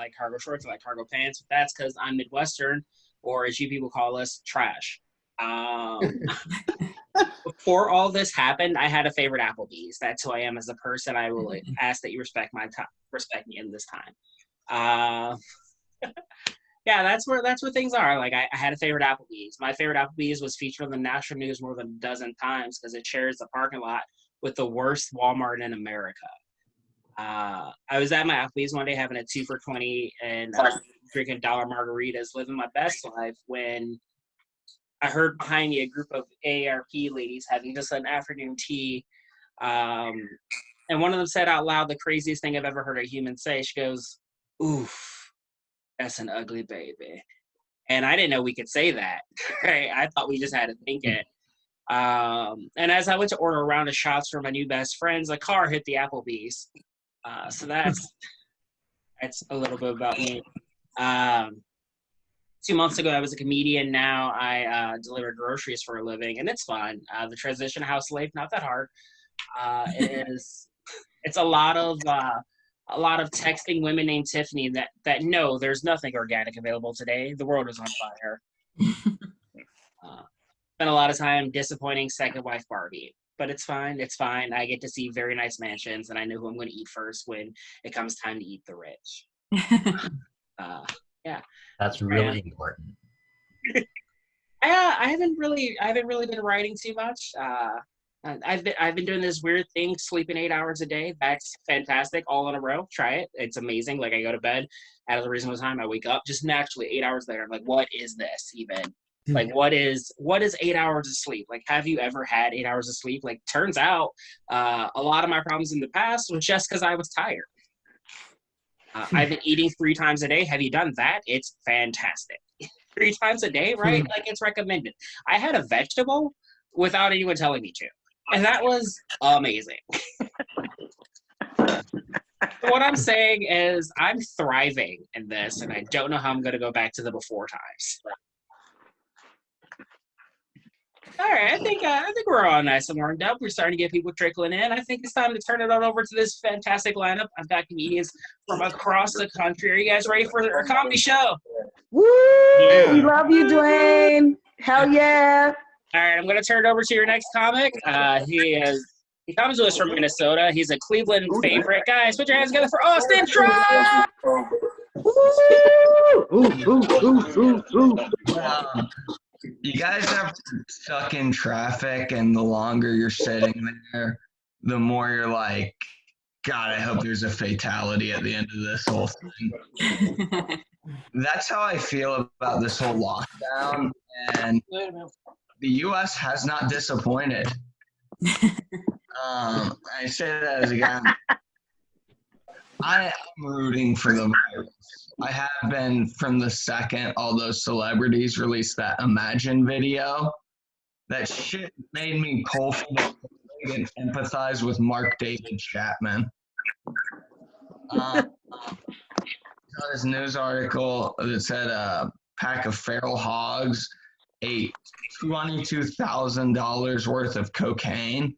like cargo shorts, I like cargo pants. But that's because I'm Midwestern, or as you people call us, trash. Um, before all this happened, I had a favorite Applebee's. That's who I am as a person. I will ask that you respect my time, respect me in this time. Uh, yeah, that's where things are. Like I had a favorite Applebee's. My favorite Applebee's was featured on the national news more than a dozen times because it shares the parking lot with the worst Walmart in America. I was at my Applebee's one day having a 2 for $20 and drinking dollar margaritas, living my best life when I heard behind me a group of AARP ladies having just an afternoon tea. Um, and one of them said out loud the craziest thing I've ever heard a human say. She goes, "Oof, that's an ugly baby." And I didn't know we could say that. Right? I thought we just had to think it. And as I went to order a round of shots for my new best friends, a car hit the Applebee's. So that's a little bit about me. 2 months ago, I was a comedian. Now I deliver groceries for a living, and it's fun. The transition to house life, not that hard. It is. It's a lot of texting women named Tiffany that know there's nothing organic available today. The world is on fire. Spent a lot of time disappointing second wife Barbie, but it's fine. It's fine. I get to see very nice mansions, and I know who I'm going to eat first when it comes time to eat the rich. Yeah, that's really important. I haven't really been writing too much. I've been doing this weird thing, sleeping 8 hours a day. That's fantastic, all in a row. Try it; it's amazing. Like I go to bed at a reasonable time, I wake up just naturally 8 hours later. I'm like, what is this even? Like, what is 8 hours of sleep? Like, have you ever had 8 hours of sleep? Like, turns out, a lot of my problems in the past was just because I was tired. I've been eating 3 times a day. Have you done that? It's fantastic. 3 times a day, right? Like, it's recommended. I had a vegetable without anyone telling me to. And that was amazing. What I'm saying is I'm thriving in this, and I don't know how I'm going to go back to the before times. All right, I think we're all nice and warmed up. We're starting to get people trickling in. I think it's time to turn it on over to this fantastic lineup. I've got comedians from across the country. Are you guys ready for a comedy show? Woo! Yeah. We love you, Dwayne. Hell yeah! All right, I'm going to turn it over to your next comic. He comes to us from Minnesota. He's a Cleveland favorite. Guys, put your hands together for Austin Trott! You guys are stuck in traffic, and the longer you're sitting there, the more you're like, God, I hope there's a fatality at the end of this whole thing. That's how I feel about this whole lockdown, and the U.S. has not disappointed. I say that as a guy. I am rooting for the virus. I have been from the second all those celebrities released that Imagine video. That shit made me pull for the and empathize with Mark David Chapman. This news article that said a pack of feral hogs ate $22,000 worth of cocaine.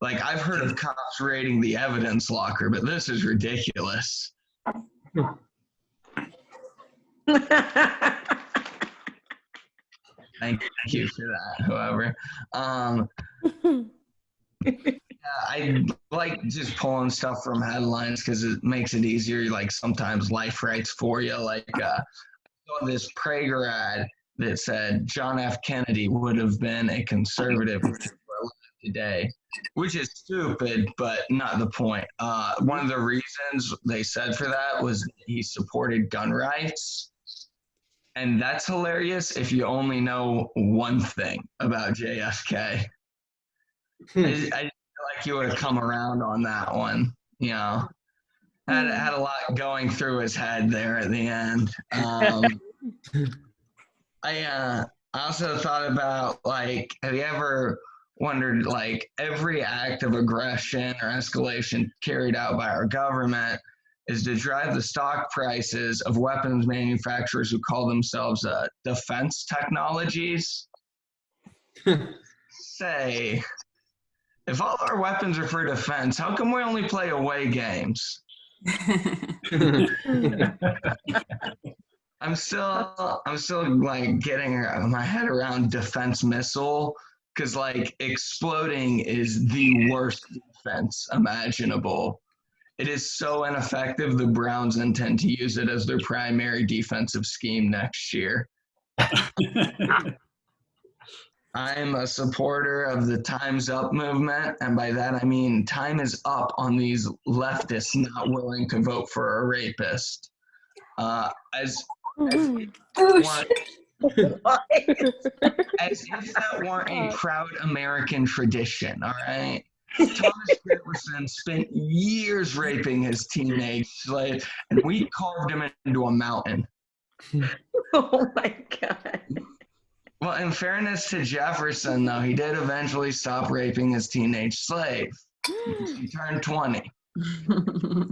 Like, I've heard of cops raiding the evidence locker, but this is ridiculous. Thank you for that, whoever. I like just pulling stuff from headlines because it makes it easier. Like, sometimes life writes for you. Like, I saw this Prager ad that said John F. Kennedy would have been a conservative today, which is stupid, but not the point. One of the reasons they said for that was he supported gun rights. And that's hilarious if you only know one thing about JFK. I feel like you would have come around on that one, you know. Had a lot going through his head there at the end. I also thought about, like, have you ever wondered, like, every act of aggression or escalation carried out by our government is to drive the stock prices of weapons manufacturers who call themselves defense technologies? Say, if all our weapons are for defense, how come we only play away games? I'm still like getting my head around defense missile, because like exploding is the worst defense imaginable. It is so ineffective. The Browns intend to use it as their primary defensive scheme next year. I'm a supporter of the Time's Up movement, and by that I mean time is up on these leftists not willing to vote for a rapist. As if that weren't a proud American tradition, all right? Thomas Jefferson spent years raping his teenage slave, and we carved him into a mountain. Oh my God. Well, in fairness to Jefferson, though, he did eventually stop raping his teenage slave. He turned 20.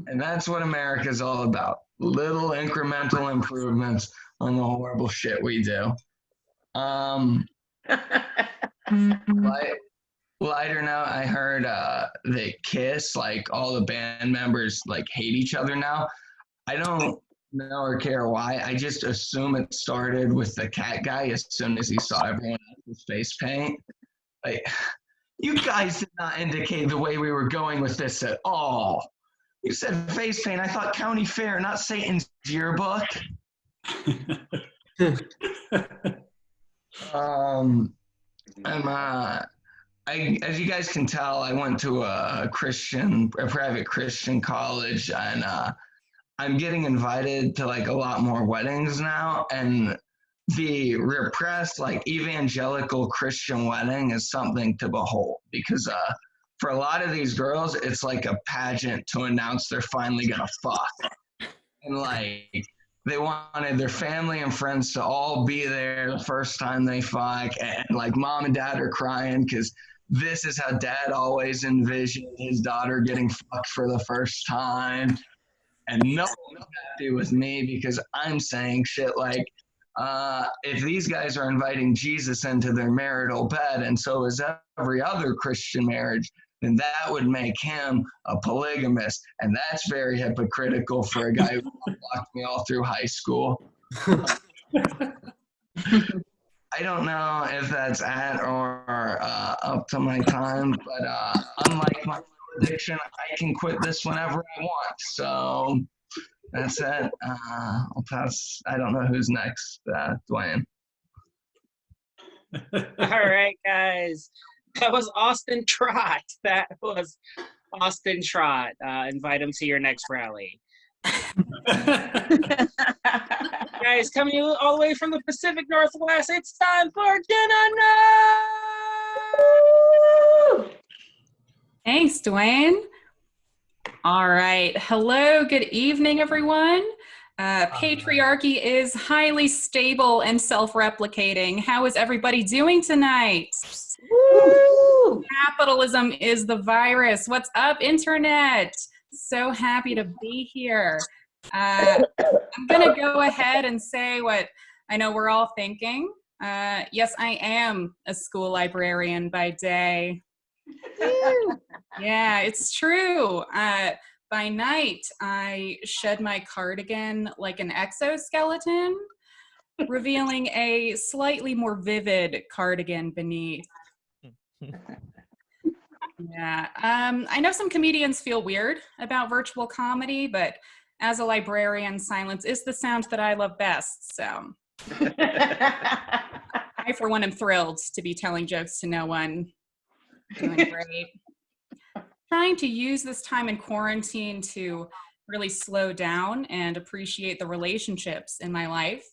And that's what America's all about. Little incremental improvements on the horrible shit we do. Lighter note, I heard that Kiss, like all the band members, like hate each other now. I don't know or care why. I just assume it started with the cat guy as soon as he saw everyone else's face paint. Like, you guys did not indicate the way we were going with this at all. You said face paint. I thought county fair, not Satan's yearbook. As you guys can tell, I went to a private Christian college, and I'm getting invited to like a lot more weddings now, and the repressed like evangelical Christian wedding is something to behold, because for a lot of these girls, it's like a pageant to announce they're finally gonna fuck, and like they wanted their family and friends to all be there the first time they fuck, and like mom and dad are crying because this is how dad always envisioned his daughter getting fucked for the first time. And no one's happy with me because I'm saying shit like, if these guys are inviting Jesus into their marital bed, and so is every other Christian marriage, then that would make him a polygamist. And that's very hypocritical for a guy who blocked me all through high school. I don't know if that's at or up to my time, but unlike my addiction, I can quit this whenever I want. So that's it. I'll pass. I don't know who's next. Dwayne. All right, guys. That was Austin Trott. Invite him to your next rally. Guys, coming all the way from the Pacific Northwest, it's time for Jenna. Thanks, Dwayne. All right. Hello, good evening, everyone. Patriarchy is highly stable and self-replicating. How is everybody doing tonight? Woo! Capitalism is the virus. What's up, internet? So happy to be here. I'm going to go ahead and say what I know we're all thinking. Yes, I am a school librarian by day. Yeah, it's true. By night, I shed my cardigan like an exoskeleton, revealing a slightly more vivid cardigan beneath. Yeah, I know some comedians feel weird about virtual comedy, but as a librarian, silence is the sound that I love best, so. I, for one, am thrilled to be telling jokes to no one. Doing great. Trying to use this time in quarantine to really slow down and appreciate the relationships in my life.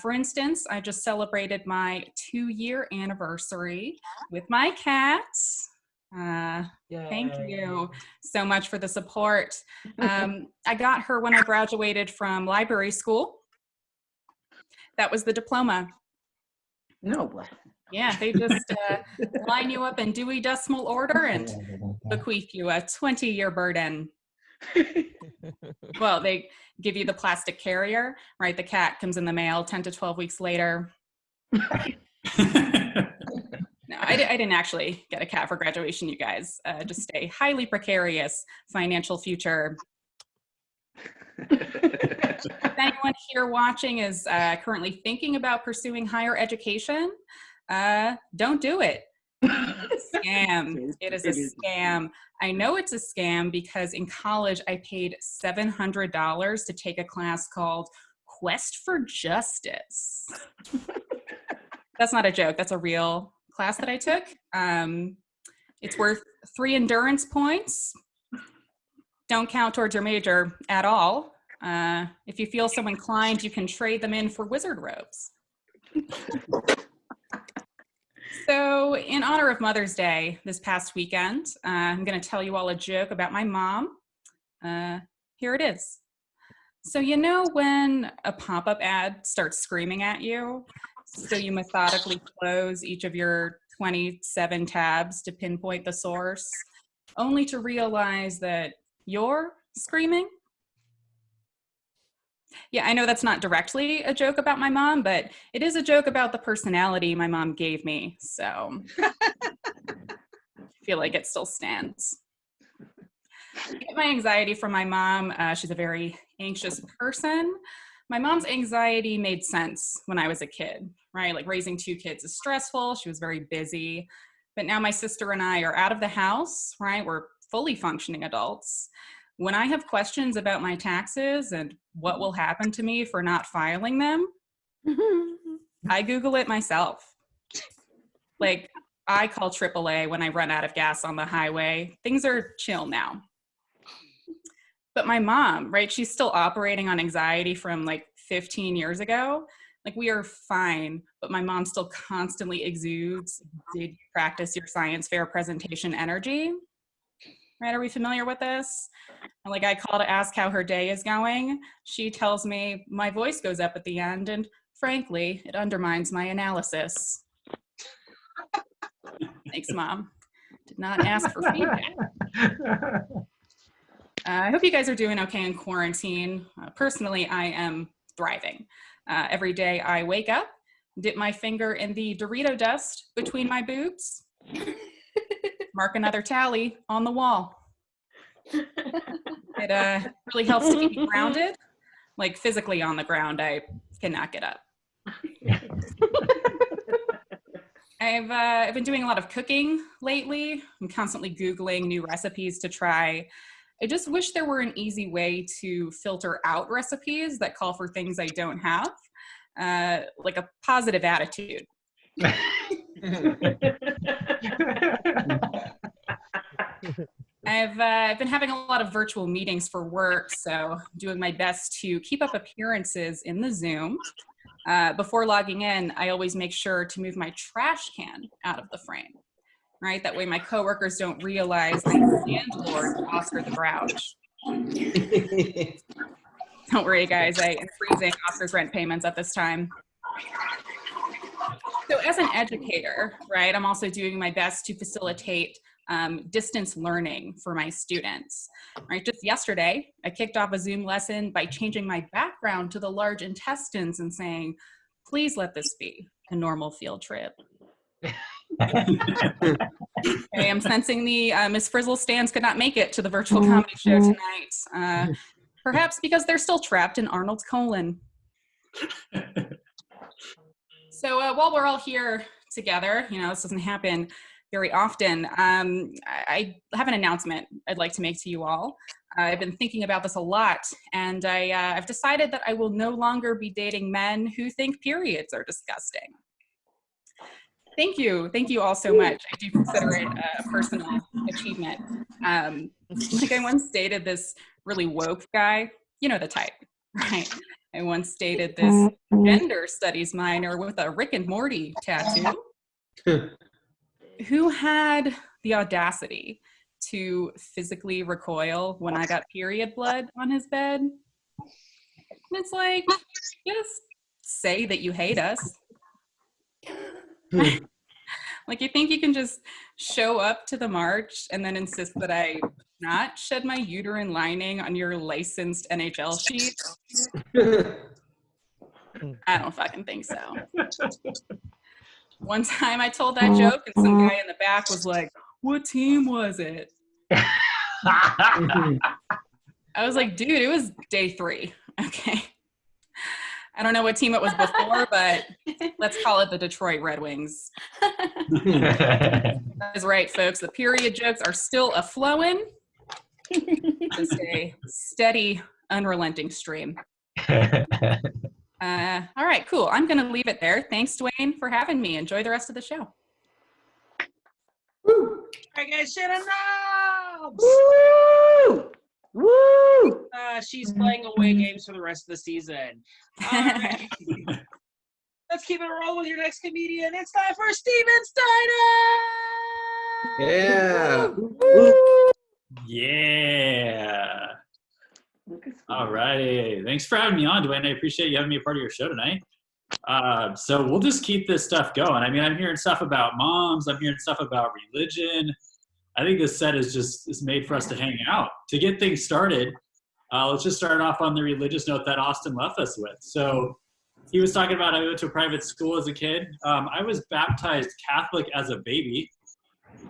For instance, I just celebrated my 2-year anniversary with my cat. Thank you so much for the support. I got her when I graduated from library school. That was the diploma. No. Yeah, they just line you up in Dewey Decimal Order and bequeath you a 20-year burden. Well, they give you the plastic carrier, right? The cat comes in the mail 10 to 12 weeks later. No, I didn't actually get a cat for graduation, you guys. Just a highly precarious financial future. If anyone here watching is currently thinking about pursuing higher education, don't do it. It's a scam. It is a scam. I know it's a scam because in college I paid $700 to take a class called Quest for Justice. That's not a joke. That's a real class that I took. It's worth 3 endurance points. Don't count towards your major at all. If you feel so inclined, you can trade them in for wizard robes. So in honor of Mother's Day this past weekend, I'm going to tell you all a joke about my mom. Here it is. So you know when a pop-up ad starts screaming at you, so you methodically close each of your 27 tabs to pinpoint the source, only to realize that you're screaming? Yeah, I know that's not directly a joke about my mom, but it is a joke about the personality my mom gave me, so I feel like it still stands. I get my anxiety from my mom. She's a very anxious person. My mom's anxiety made sense when I was a kid, right? Like raising 2 kids is stressful. She was very busy. But now my sister and I are out of the house, right? We're fully functioning adults. When I have questions about my taxes and what will happen to me for not filing them, I Google it myself. Like, I call AAA when I run out of gas on the highway. Things are chill now. But my mom, right, she's still operating on anxiety from like 15 years ago. Like, we are fine, but my mom still constantly exudes, did you practice your science fair presentation energy? Right, are we familiar with this? And like, I call to ask how her day is going. She tells me my voice goes up at the end, and frankly, it undermines my analysis. Thanks, Mom. Did not ask for feedback. I hope you guys are doing okay in quarantine. Personally, I am thriving. Every day I wake up, dip my finger in the Dorito dust between my boobs, mark another tally on the wall. It really helps to keep me grounded. Like physically on the ground, I cannot get up. I've been doing a lot of cooking lately. I'm constantly Googling new recipes to try. I just wish there were an easy way to filter out recipes that call for things I don't have, like a positive attitude. I've been having a lot of virtual meetings for work, so I'm doing my best to keep up appearances in the Zoom. Before logging in, I always make sure to move my trash can out of the frame, right? That way my coworkers don't realize the landlord, Oscar the Grouch. Don't worry, guys, I am freezing Oscar's rent payments at this time. So as an educator, right, I'm also doing my best to facilitate distance learning for my students. Right, just yesterday, I kicked off a Zoom lesson by changing my background to the large intestines and saying, please let this be a normal field trip. Okay, I'm sensing the Miss Frizzle stands could not make it to the virtual comedy show tonight. Perhaps because they're still trapped in Arnold's colon. So while we're all here together, you know, this doesn't happen very often. I have an announcement I'd like to make to you all. I've been thinking about this a lot, and I've decided that I will no longer be dating men who think periods are disgusting. Thank you all so much. I do consider it a personal achievement. Like I once dated this really woke guy, you know the type, right? I once dated this gender studies minor with a Rick and Morty tattoo who had the audacity to physically recoil when I got period blood on his bed. And it's like, just say that you hate us. Like, you think you can just show up to the march and then insist that I not shed my uterine lining on your licensed NHL sheet? I don't fucking think so. One time I told that joke and some guy in the back was like, what team was it? I was like, dude, it was day 3. Okay. I don't know what team it was before, but let's call it the Detroit Red Wings. That's right, folks. The period jokes are still a-flowing. Just a steady, unrelenting stream. All right, cool. I'm going to leave it there. Thanks, Dwayne, for having me. Enjoy the rest of the show. All right, guys, Jenna knobs! Woo! Woo! She's playing away games for the rest of the season. All right. Let's keep it rolling with your next comedian. It's time for Steven Steiner! Yeah. Woo! Yeah. All righty. Thanks for having me on, Dwayne. I appreciate you having me a part of your show tonight. So we'll just keep this stuff going. I mean, I'm hearing stuff about moms. I'm hearing stuff about religion. I think this set is made for us to hang out. To get things started, let's just start off on the religious note that Austin left us with. So he was talking about I went to a private school as a kid. I was baptized Catholic as a baby,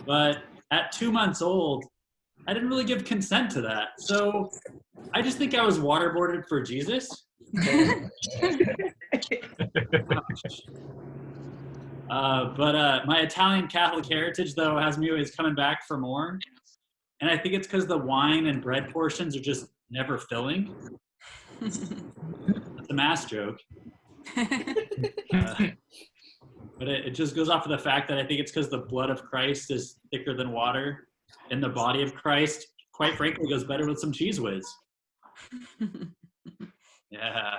but at 2 months old, I didn't really give consent to that. So I just think I was waterboarded for Jesus. But my Italian Catholic heritage, though, has me always coming back for more. And I think it's because the wine and bread portions are just never filling. It's a mass joke. But it just goes off of the fact that I think it's because the blood of Christ is thicker than water. And the body of Christ, quite frankly, goes better with some Cheese Whiz. Yeah.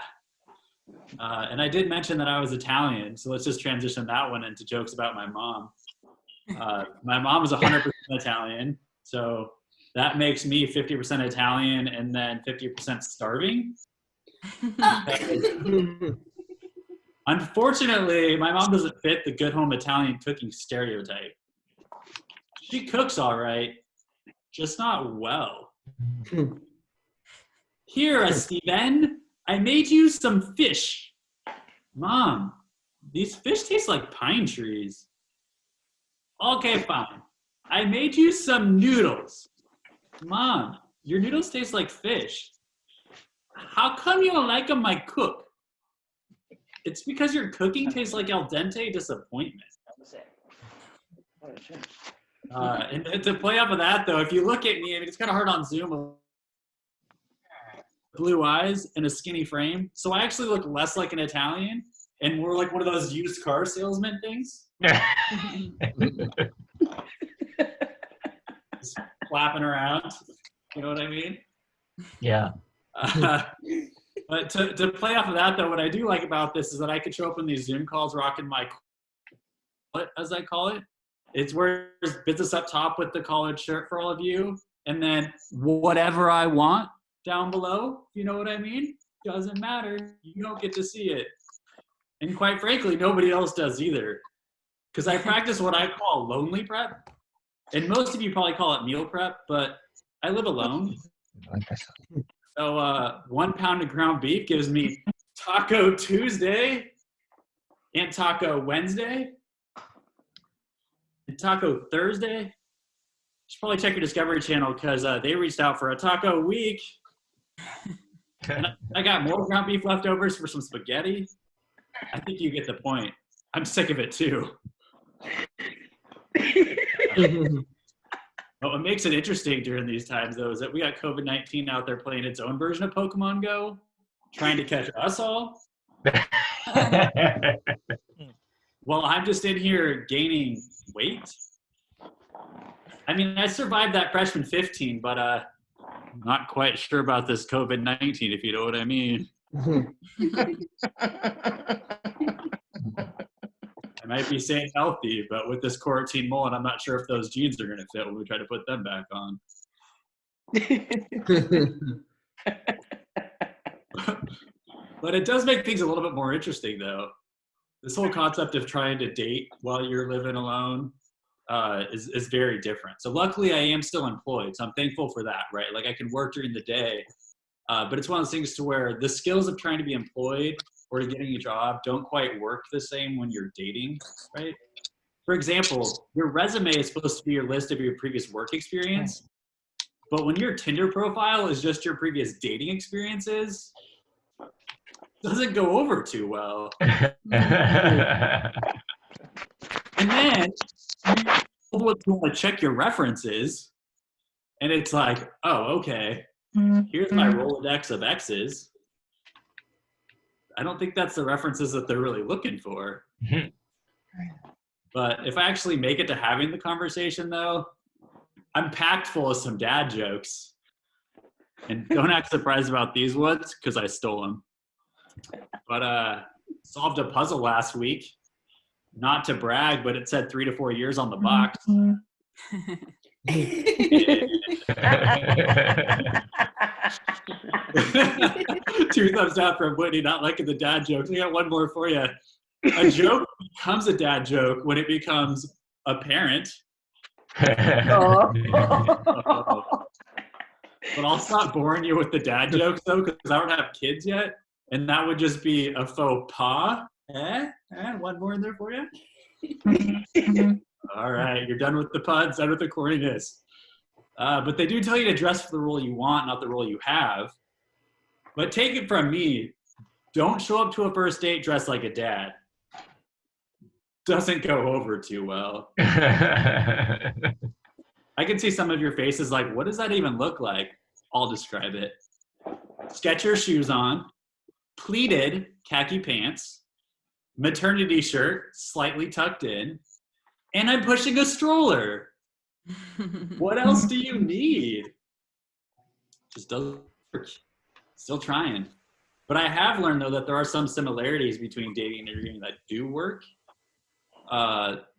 And I did mention that I was Italian, so let's just transition that one into jokes about my mom. My mom is 100% Italian, so that makes me 50% Italian and then 50% starving. Unfortunately, my mom doesn't fit the good home Italian cooking stereotype. She cooks all right, just not well. Here, Steven, I made you some fish. Mom, these fish taste like pine trees. Okay, fine. I made you some noodles. Mom, your noodles taste like fish. How come you don't like them I cook? It's because your cooking tastes like al dente disappointment. And to play off of that, though, if you look at me, I mean, it's kind of hard on Zoom. Blue eyes and a skinny frame. So I actually look less like an Italian and more like one of those used car salesman things. Just flapping around. You know what I mean? Yeah. But to play off of that, though, what I do like about this is that I could show up in these Zoom calls rocking my, as I call it. It's where there's business up top with the collared shirt for all of you, and then whatever I want down below. You know what I mean? Doesn't matter. You don't get to see it. And quite frankly, nobody else does either. Because I practice what I call lonely prep. And most of you probably call it meal prep, but I live alone. So 1 pound of ground beef gives me Taco Tuesday and Taco Wednesday and Taco Thursday. You should probably check your Discovery Channel because they reached out for a taco week. And I got more ground beef leftovers for some spaghetti. I think you get the point. I'm sick of it too. But what makes it interesting during these times, though, is that we got COVID-19 out there playing its own version of Pokemon Go, trying to catch us all. Well, I'm just in here gaining weight. I mean, I survived that freshman 15, but I'm not quite sure about this COVID-19, if you know what I mean. I might be saying healthy, but with this quarantine mullet, I'm not sure if those jeans are going to fit when we try to put them back on. But it does make things a little bit more interesting, though. This whole concept of trying to date while you're living alone is very different. So luckily, I am still employed, so I'm thankful for that, right? Like I can work during the day, but it's one of those things to where the skills of trying to be employed or to getting a job don't quite work the same when you're dating, right? For example, your resume is supposed to be your list of your previous work experience. But when your Tinder profile is just your previous dating experiences, it doesn't go over too well. And then you want to check your references, and it's like, oh, okay, here's my Rolodex of exes. I don't think that's the references that they're really looking for. But if I actually make it to having the conversation, though, I'm packed full of some dad jokes. And don't act surprised about these ones, because I stole them. But solved a puzzle last week. Not to brag, but it said 3 to 4 years on the box. 2 thumbs down from Whitney, not liking the dad jokes. I got one more for you. A joke becomes a dad joke when it becomes apparent. But I'll stop boring you with the dad jokes, though, because I don't have kids yet. And that would just be a faux pas. One more in there for you? All right, you're done with the puns, done with the corniness. But they do tell you to dress for the role you want, not the role you have. But take it from me, don't show up to a first date dressed like a dad. Doesn't go over too well. I can see some of your faces like, what does that even look like? I'll describe it. Skechers shoes on, pleated khaki pants, maternity shirt slightly tucked in, and I'm pushing a stroller. What else do you need? Just doesn't work. Still trying. But I have learned, though, that there are some similarities between dating and interviewing that do work.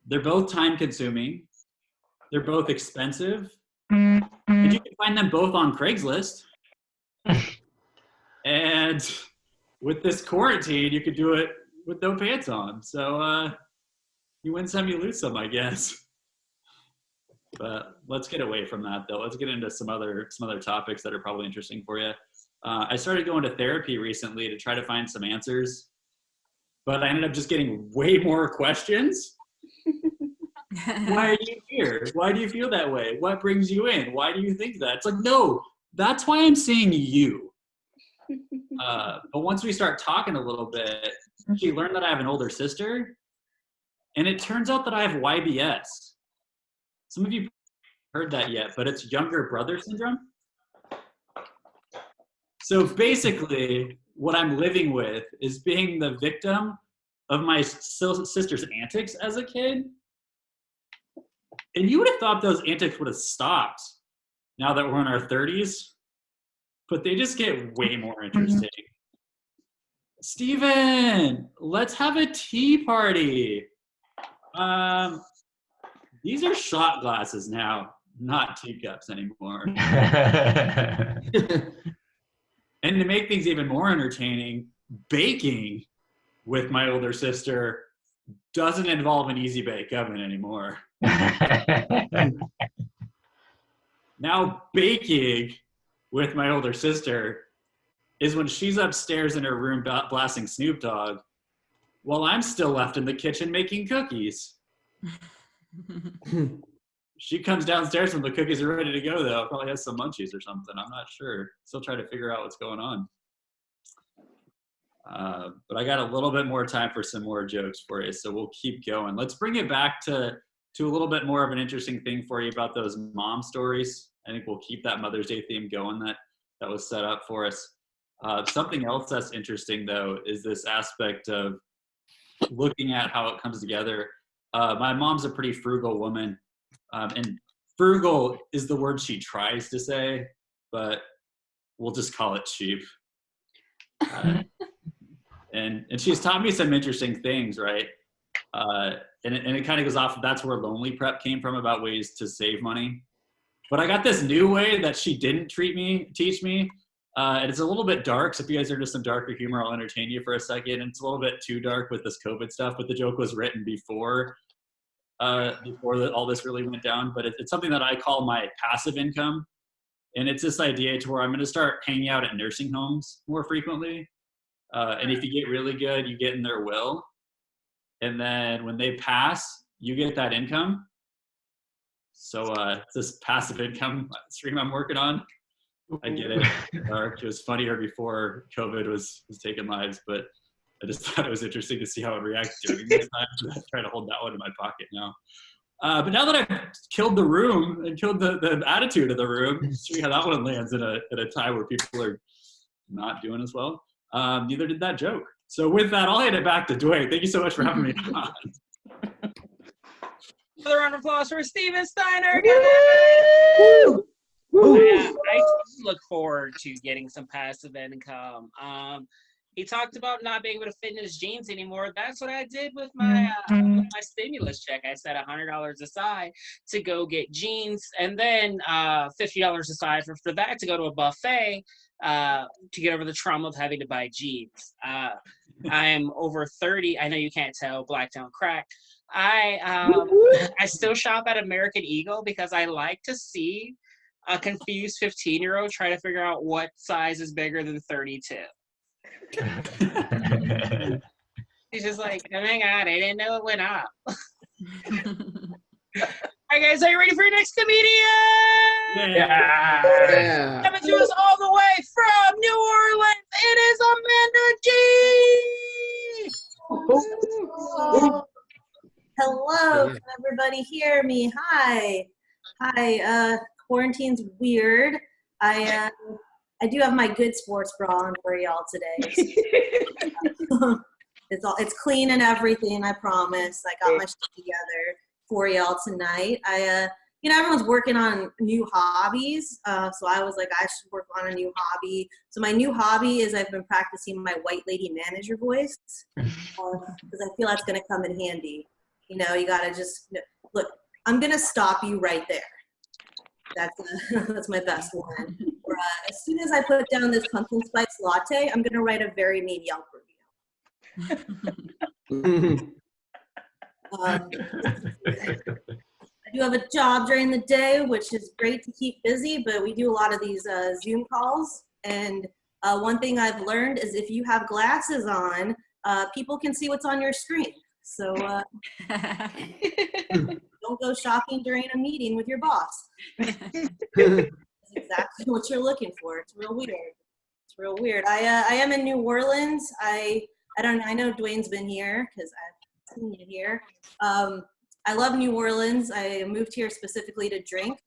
They're both time consuming. They're both expensive. And you can find them both on Craigslist. And with this quarantine, you could do it with no pants on. So you win some, you lose some, I guess. But let's get away from that, though. Let's get into some other topics that are probably interesting for you. I started going to therapy recently to try to find some answers, but I ended up just getting way more questions. Why are you here? Why do you feel that way? What brings you in? Why do you think that? It's like, no, that's why I'm seeing you. But once we start talking a little bit, she learned that I have an older sister, and it turns out that I have YBS. Some of you heard that yet, but it's younger brother syndrome. So basically, what I'm living with is being the victim of my sister's antics as a kid. And you would have thought those antics would have stopped now that we're in our 30s, but they just get way more interesting. Steven, let's have a tea party. These are shot glasses now, not teacups anymore. And to make things even more entertaining, baking with my older sister doesn't involve an easy bake oven anymore. Now baking with my older sister is when she's upstairs in her room blasting Snoop Dogg while I'm still left in the kitchen making cookies. She comes downstairs when the cookies are ready to go, though. Probably has some munchies or something. I'm not sure. Still trying to figure out what's going on. But I got a little bit more time for some more jokes for you, so we'll keep going. Let's bring it back to a little bit more of an interesting thing for you about those mom stories. I think we'll keep that Mother's Day theme going that was set up for us. Something else that's interesting, though, is this aspect of looking at how it comes together. My mom's a pretty frugal woman. And frugal is the word she tries to say, but we'll just call it cheap. And she's taught me some interesting things, right? And it kind of goes off of that's where Lonely Prep came from, about ways to save money. But I got this new way that she didn't teach me. And it's a little bit dark, so if you guys are into some darker humor, I'll entertain you for a second. And it's a little bit too dark with this COVID stuff, but the joke was written before all this really went down. But it's something that I call my passive income. And it's this idea to where I'm going to start hanging out at nursing homes more frequently. And if you get really good, you get in their will. And then when they pass, you get that income. So this passive income stream I'm working on, I get it. It was funnier before COVID was taking lives, but I just thought it was interesting to see how it would react during this time. So I'm trying to hold that one in my pocket now. But now that I've killed the room and killed the attitude of the room, see how that one lands at a time where people are not doing as well. Neither did that joke. So with that, I'll hand it back to Dwayne. Thank you so much for having me on. Another round of applause for Steven Steiner. Woo! Yeah, I look forward to getting some passive income. He talked about not being able to fit in his jeans anymore. That's what I did with my stimulus check. I set $100 aside to go get jeans, and then $50 aside for that to go to a buffet to get over the trauma of having to buy jeans. I'm over 30. I know you can't tell. Black don't crack. I still shop at American Eagle because I like to see a confused 15-year-old try to figure out what size is bigger than 32. He's just like, oh my God, I didn't know it went up. All right, guys, are you ready for your next comedian? Yeah. Coming to us all the way from New Orleans, it is Amanda G. Hello, can everybody hear me? Hi. Quarantine's weird. I do have my good sports bra on for y'all today. It's clean and everything, I promise. I got my shit together for y'all tonight. Everyone's working on new hobbies, so I was like, I should work on a new hobby. So my new hobby is I've been practicing my white lady manager voice because I feel that's going to come in handy. You got to just look. I'm going to stop you right there. That's my best one. Or, as soon as I put down this pumpkin spice latte, I'm going to write a very mean Yelp review. I do have a job during the day, which is great to keep busy, but we do a lot of these Zoom calls. And one thing I've learned is if you have glasses on, people can see what's on your screen. So don't go shopping during a meeting with your boss. That's exactly what you're looking for. It's real weird. I am in New Orleans. I don't know. I know Dwayne's been here because I've seen you here. I love New Orleans. I moved here specifically to drink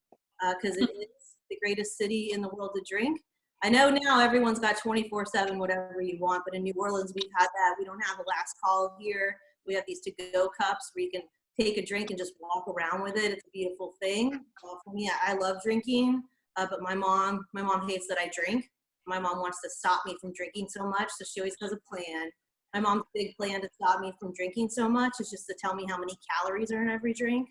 because it is the greatest city in the world to drink. I know now everyone's got 24/7 whatever you want, but in New Orleans we've had that. We don't have a last call here. We have these to-go cups where you can take a drink and just walk around with it. It's a beautiful thing. For me, I love drinking, but my mom hates that I drink. My mom wants to stop me from drinking so much, so she always has a plan. My mom's big plan to stop me from drinking so much is just to tell me how many calories are in every drink.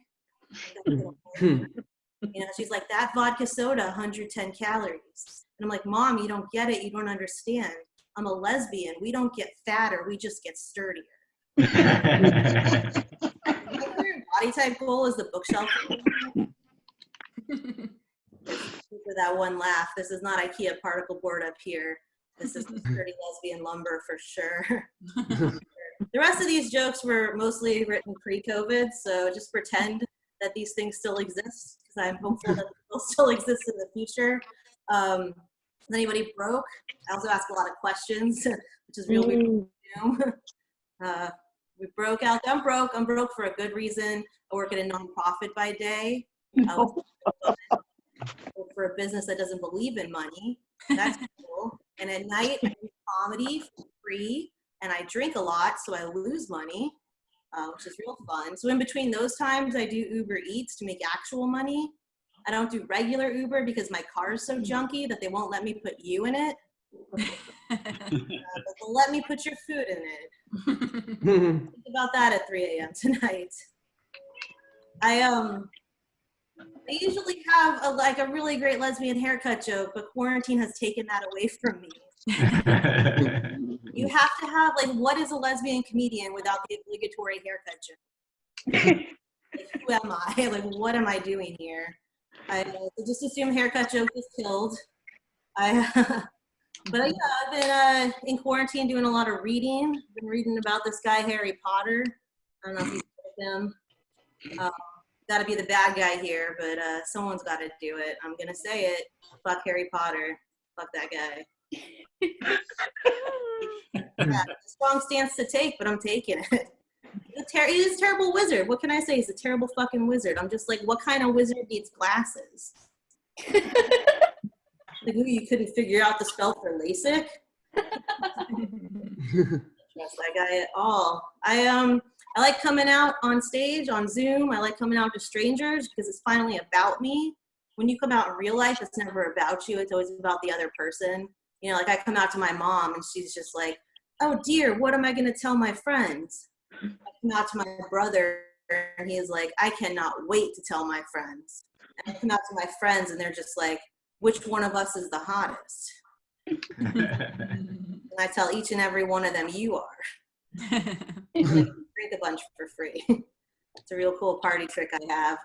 She's like, that vodka soda, 110 calories. And I'm like, Mom, you don't get it. You don't understand. I'm a lesbian. We don't get fatter. We just get sturdier. My current body type goal is the bookshelf. For that one laugh, this is not IKEA particle board up here. This is sturdy lesbian lumber for sure. The rest of these jokes were mostly written pre-COVID, so just pretend that these things still exist because I'm hopeful that they'll still exist in the future. Is anybody broke? I also ask a lot of questions, which is real weird. We broke out. I'm broke for a good reason. I work at a nonprofit by day. I work for a business that doesn't believe in money. That's cool. And at night, I do comedy for free, and I drink a lot, so I lose money, which is real fun. So in between those times, I do Uber Eats to make actual money. I don't do regular Uber because my car is so junky that they won't let me put you in it. But they'll let me put your food in it. Think about that at 3 a.m. tonight. I usually have a really great lesbian haircut joke, but quarantine has taken that away from me. You have to have what is a lesbian comedian without the obligatory haircut joke? Who am I? What am I doing here? I just assume haircut joke is killed. But I've been in quarantine doing a lot of reading. I've been reading about this guy, Harry Potter. I don't know if you've heard of him. got to be the bad guy here, but someone's got to do it. I'm gonna say it. Fuck Harry Potter. Fuck that guy. Yeah, strong stance to take, but I'm taking it. He's a terrible wizard. What can I say? He's a terrible fucking wizard. I'm just like, what kind of wizard needs glasses? Like, ooh, you couldn't figure out the spell for LASIK? Trust that guy at all. I like coming out on stage, on Zoom. I like coming out to strangers because it's finally about me. When you come out in real life, it's never about you. It's always about the other person. You know, like I come out to my mom and she's just like, oh dear, what am I going to tell my friends? I come out to my brother and he's like, I cannot wait to tell my friends. And I come out to my friends and they're just like, which one of us is the hottest? And I tell each and every one of them, you are. Drink a bunch for free. It's a real cool party trick I have.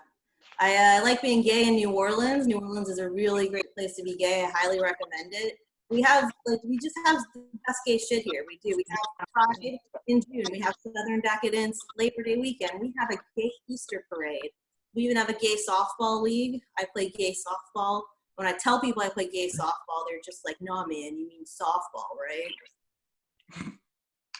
I like being gay in New Orleans. New Orleans is a really great place to be gay. I highly recommend it. We just have the best gay shit here. We do. We have Pride in June. We have Southern Decadence Labor Day weekend. We have a gay Easter parade. We even have a gay softball league. I play gay softball. When I tell people I play gay softball, they're just like, no, man, you mean softball, right? I'm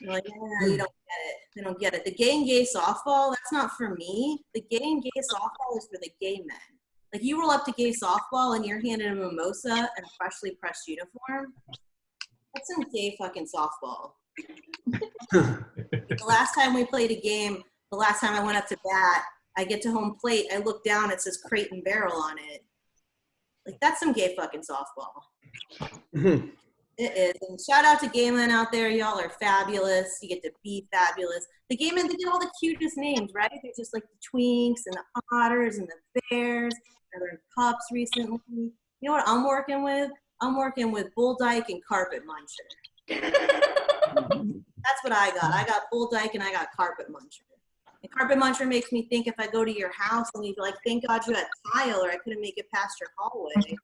like, yeah, you don't get it. They don't get it. The gay and gay softball, that's not for me. The gay and gay softball is for the gay men. Like, you roll up to gay softball and you're handed a mimosa and a freshly pressed uniform. That's some gay fucking softball. The last time we played a game, the last time I went up to bat, I get to home plate, I look down, it says Crate and Barrel on it. Like, that's some gay fucking softball. It is. And shout out to gay men out there. Y'all are fabulous. You get to be fabulous. The gay men, they get all the cutest names, right? They're just like the Twinks and the Otters and the Bears. And they're in Pups recently. You know what I'm working with? I'm working with Bull Dyke and Carpet Muncher. That's what I got. I got Bull Dyke and I got Carpet Muncher. And Carpet Muncher makes me think if I go to your house and you'd be like, thank God you had tile or I couldn't make it past your hallway.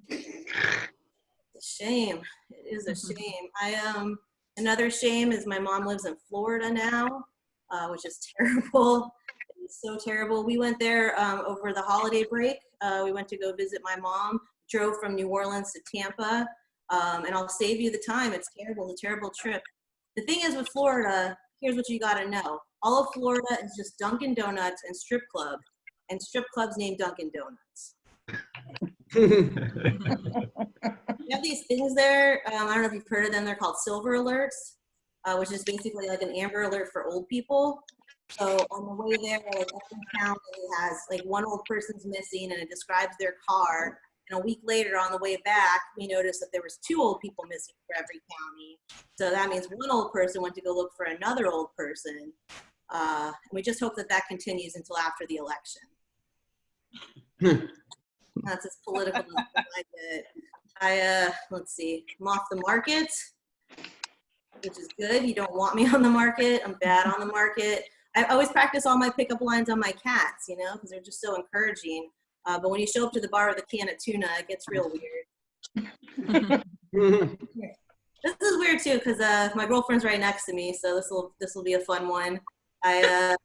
It's a shame. It is a shame. Another shame is my mom lives in Florida now, which is terrible. It's so terrible. We went there over the holiday break. We went to go visit my mom, drove from New Orleans to Tampa, and I'll save you the time. It's terrible, a terrible trip. The thing is with Florida, here's what you got to know. All of Florida is just Dunkin' Donuts and strip club, and strip clubs named Dunkin' Donuts. You have these things there. I don't know if you've heard of them. They're called Silver Alerts, which is basically like an Amber Alert for old people. So on the way there, like every county has like one old person's missing, and it describes their car. And a week later, on the way back, we noticed that there was 2 old people missing for every county. So that means one old person went to go look for another old person. And we just hope that that continues until after the election. That's as political as I get. Let's see, I'm off the market, which is good. You don't want me on the market. I'm bad on the market. I always practice all my pickup lines on my cats, you know, because they're just so encouraging. But when you show up to the bar with a can of tuna, it gets real weird. This is weird too, because my girlfriend's right next to me, so this will be a fun one. I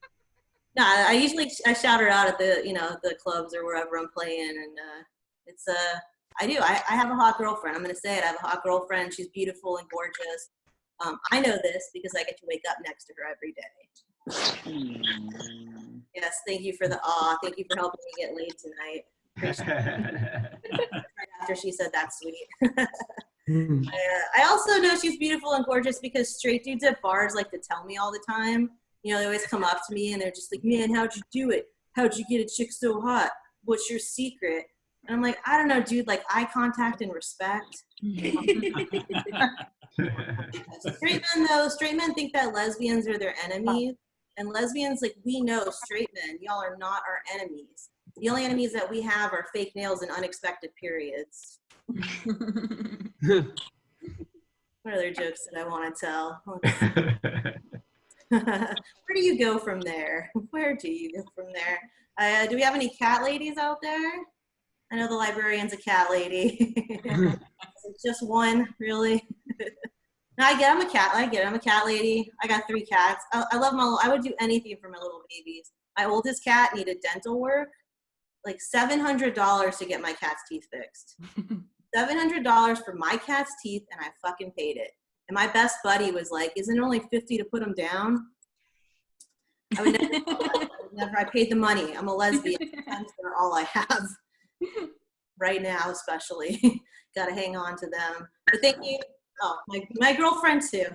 usually shout her out at the clubs or wherever I'm playing, and I have a hot girlfriend. I'm gonna say it. I have a hot girlfriend. She's beautiful and gorgeous. I know this because I get to wake up next to her every day. Yes, thank you for the awe. Thank you for helping me get laid tonight. Right after she said that's sweet. I also know she's beautiful and gorgeous because straight dudes at bars like to tell me all the time. You know, they always come up to me and they're just like, man, how'd you do it? How'd you get a chick so hot? What's your secret? And I'm like, I don't know, dude, like eye contact and respect. Straight men think that lesbians are their enemies. And lesbians, like, we know straight men, y'all are not our enemies. The only enemies that we have are fake nails and unexpected periods. What other jokes did I want to tell? Where do you go from there? Where do you go from there? Do we have any cat ladies out there? I know the librarian's a cat lady. Just one, really? No, I get I'm a cat lady. I got 3 cats. I love my. I would do anything for my little babies. My oldest cat needed dental work, like $700 to get my cat's teeth fixed. $700 for my cat's teeth, and I fucking paid it. And my best buddy was like, isn't it only $50 to put them down? I would never, I paid the money. I'm a lesbian. They're all I have right now, especially. Got to hang on to them. But thank you. Oh, my girlfriend too.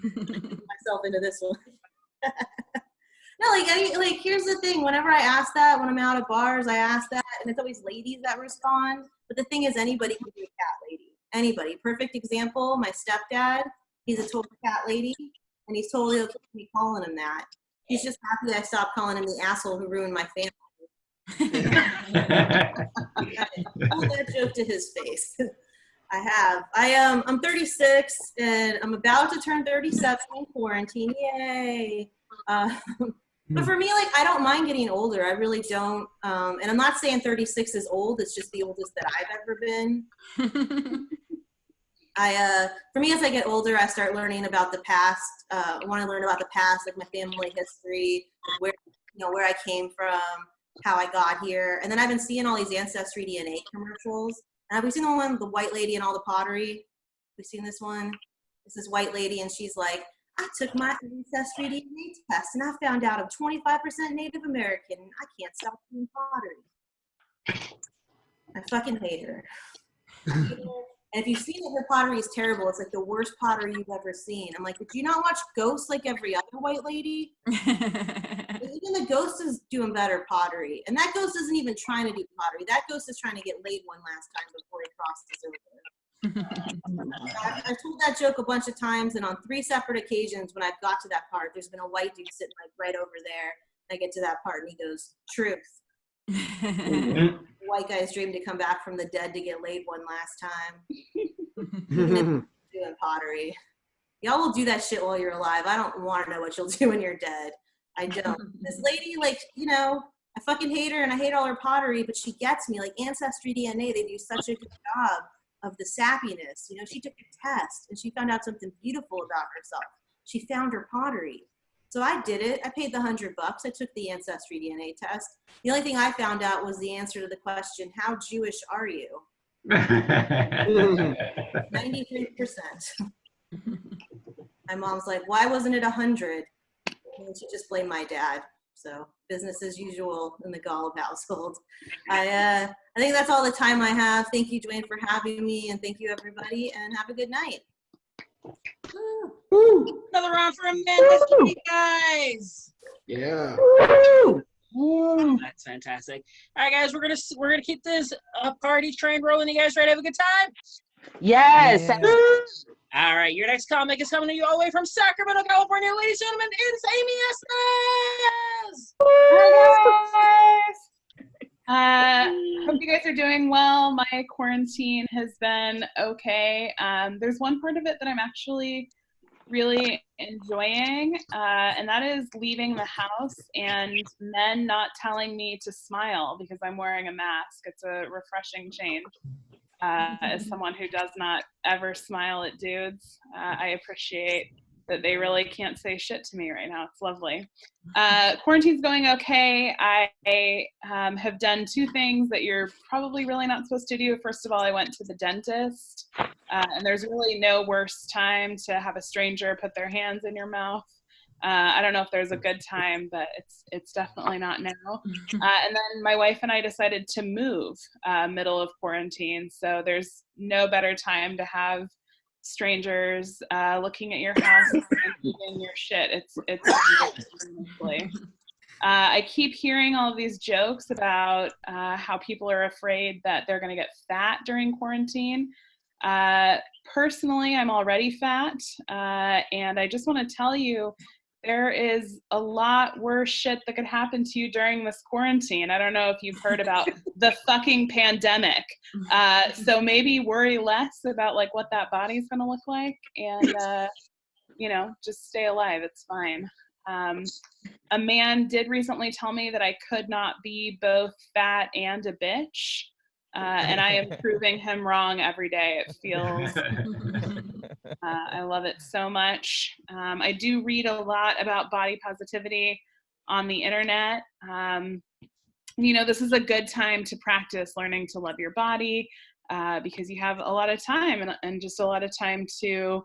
Myself into this one. No, like here's the thing. Whenever I ask that, when I'm out at bars, I ask that, and it's always ladies that respond. But the thing is, anybody can be a cat lady. Anybody. Perfect example. My stepdad. He's a total cat lady, and he's totally okay with me calling him that. He's just happy I stopped calling him the asshole who ruined my family. I told that joke to his face. I have. I'm 36 and I'm about to turn 37 in quarantine. Yay! But for me, like, I don't mind getting older. I really don't. And I'm not saying 36 is old. It's just the oldest that I've ever been. For me, as I get older, I start learning about the past. I want to learn about the past, like my family history, where I came from, how I got here. And then I've been seeing all these Ancestry DNA commercials. And have we seen the one with the white lady and all the pottery? We've seen this one. It's this white lady, and she's like, I took my Ancestry DNA test, and I found out I'm 25% Native American, and I can't stop doing pottery. I fucking hate her. And if you've seen it, her pottery is terrible. It's like the worst pottery you've ever seen. I'm like, did you not watch Ghost like every other white llady? Even the Ghost is doing better pottery. And that Ghost isn't even trying to do pottery. That Ghost is trying to get laid one last time before he crosses over. I've told that joke a bunch of times, and on 3 separate occasions when I've got to that part, there's been a white dude sitting like right over there. I get to that part, and he goes, truth. White guy's dream to come back from the dead to get laid one last time. Doing pottery. Y'all will do that shit while you're alive. I don't want to know what you'll do when you're dead. I don't. This lady, like, I fucking hate her and I hate all her pottery, but she gets me. Like Ancestry DNA, they do such a good job of the sappiness. She took a test and she found out something beautiful about herself. She found her pottery. So I did it. I paid the $100. I took the Ancestry DNA test. The only thing I found out was the answer to the question, how Jewish are you? 93%. My mom's like, why wasn't it 100? And she just blamed my dad. So business as usual in the Golub household. I think that's all the time I have. Thank you, Dwayne, for having me, and thank you, everybody, and have a good night. Woo. Another round for Amanda, you guys. Yeah. Woo. That's fantastic. All right, guys, we're gonna keep this party train rolling. You guys ready to have a good time? Yes. All right, your next comic is coming to you all the way from Sacramento, California. Ladies and gentlemen, it's Amy Estes. Hope you guys are doing well. My quarantine has been okay. There's one part of it that I'm actually really enjoying, and that is leaving the house and men not telling me to smile because I'm wearing a mask. It's a refreshing change. As someone who does not ever smile at dudes, I appreciate that they really can't say shit to me right now. It's lovely. Quarantine's going okay. I have done 2 things that you're probably really not supposed to do. First of all, I went to the dentist, and there's really no worse time to have a stranger put their hands in your mouth. I don't know if there's a good time, but it's definitely not now. And then my wife and I decided to move middle of quarantine. So there's no better time to have strangers looking at your house and eating your shit. It's I keep hearing all of these jokes about how people are afraid that they're going to get fat during quarantine. Personally, I'm already fat, and I just want to tell you, there is a lot worse shit that could happen to you during this quarantine. I don't know if you've heard about the fucking pandemic. So maybe worry less about like what that body's gonna look like, and just stay alive. It's fine. A man did recently tell me that I could not be both fat and a bitch. And I am proving him wrong every day. It feels, I love it so much. I do read a lot about body positivity on the internet. You know, this is a good time to practice learning to love your body because you have a lot of time and just a lot of time to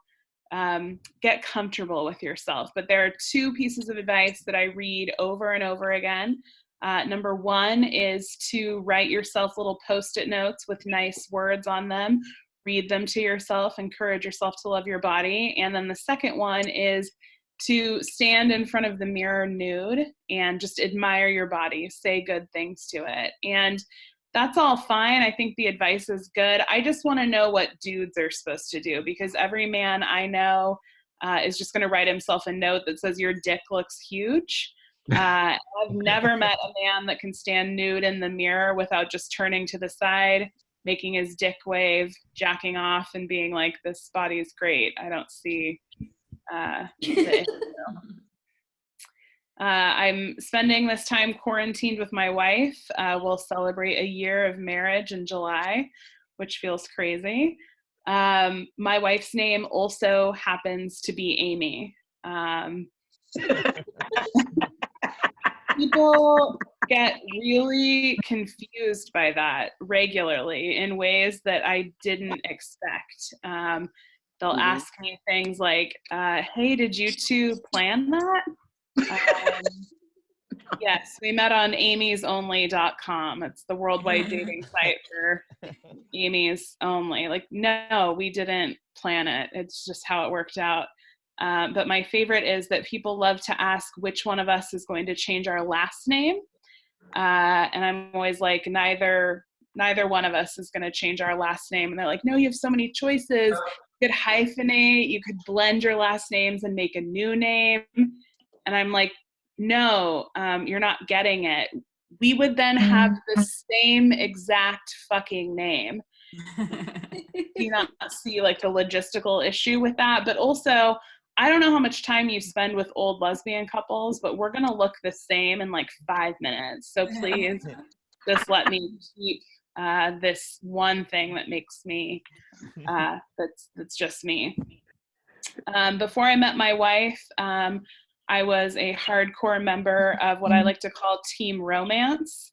get comfortable with yourself. But there are 2 pieces of advice that I read over and over again. Number 1 is to write yourself little Post-it notes with nice words on them. Read them to yourself, encourage yourself to love your body. And then the second one is to stand in front of the mirror nude and just admire your body, say good things to it. And that's all fine. I think the advice is good. I just want to know what dudes are supposed to do, because every man I know is just going to write himself a note that says your dick looks huge. I've never met a man that can stand nude in the mirror without just turning to the side, making his dick wave, jacking off, and being like, this body is great. I don't see the issue. I'm spending this time quarantined with my wife. We'll celebrate a year of marriage in July, which feels crazy. My wife's name also happens to be Amy. People get really confused by that regularly in ways that I didn't expect. They'll ask me things like, hey, did you 2 plan that? Yes, we met on amysonly.com. It's the worldwide dating site for Amy's Only. Like, no, we didn't plan it. It's just how it worked out. But my favorite is that people love to ask which one of us is going to change our last name. And I'm always like, neither one of us is going to change our last name. And they're like, no, you have so many choices. You could hyphenate, you could blend your last names and make a new name. And I'm like, no, you're not getting it. We would then have the same exact fucking name. Do you not see like the logistical issue with that? But also, I don't know how much time you spend with old lesbian couples, but we're going to look the same in like 5 minutes. So please just let me keep this one thing that makes me, that's just me. Before I met my wife, I was a hardcore member of what I like to call team romance.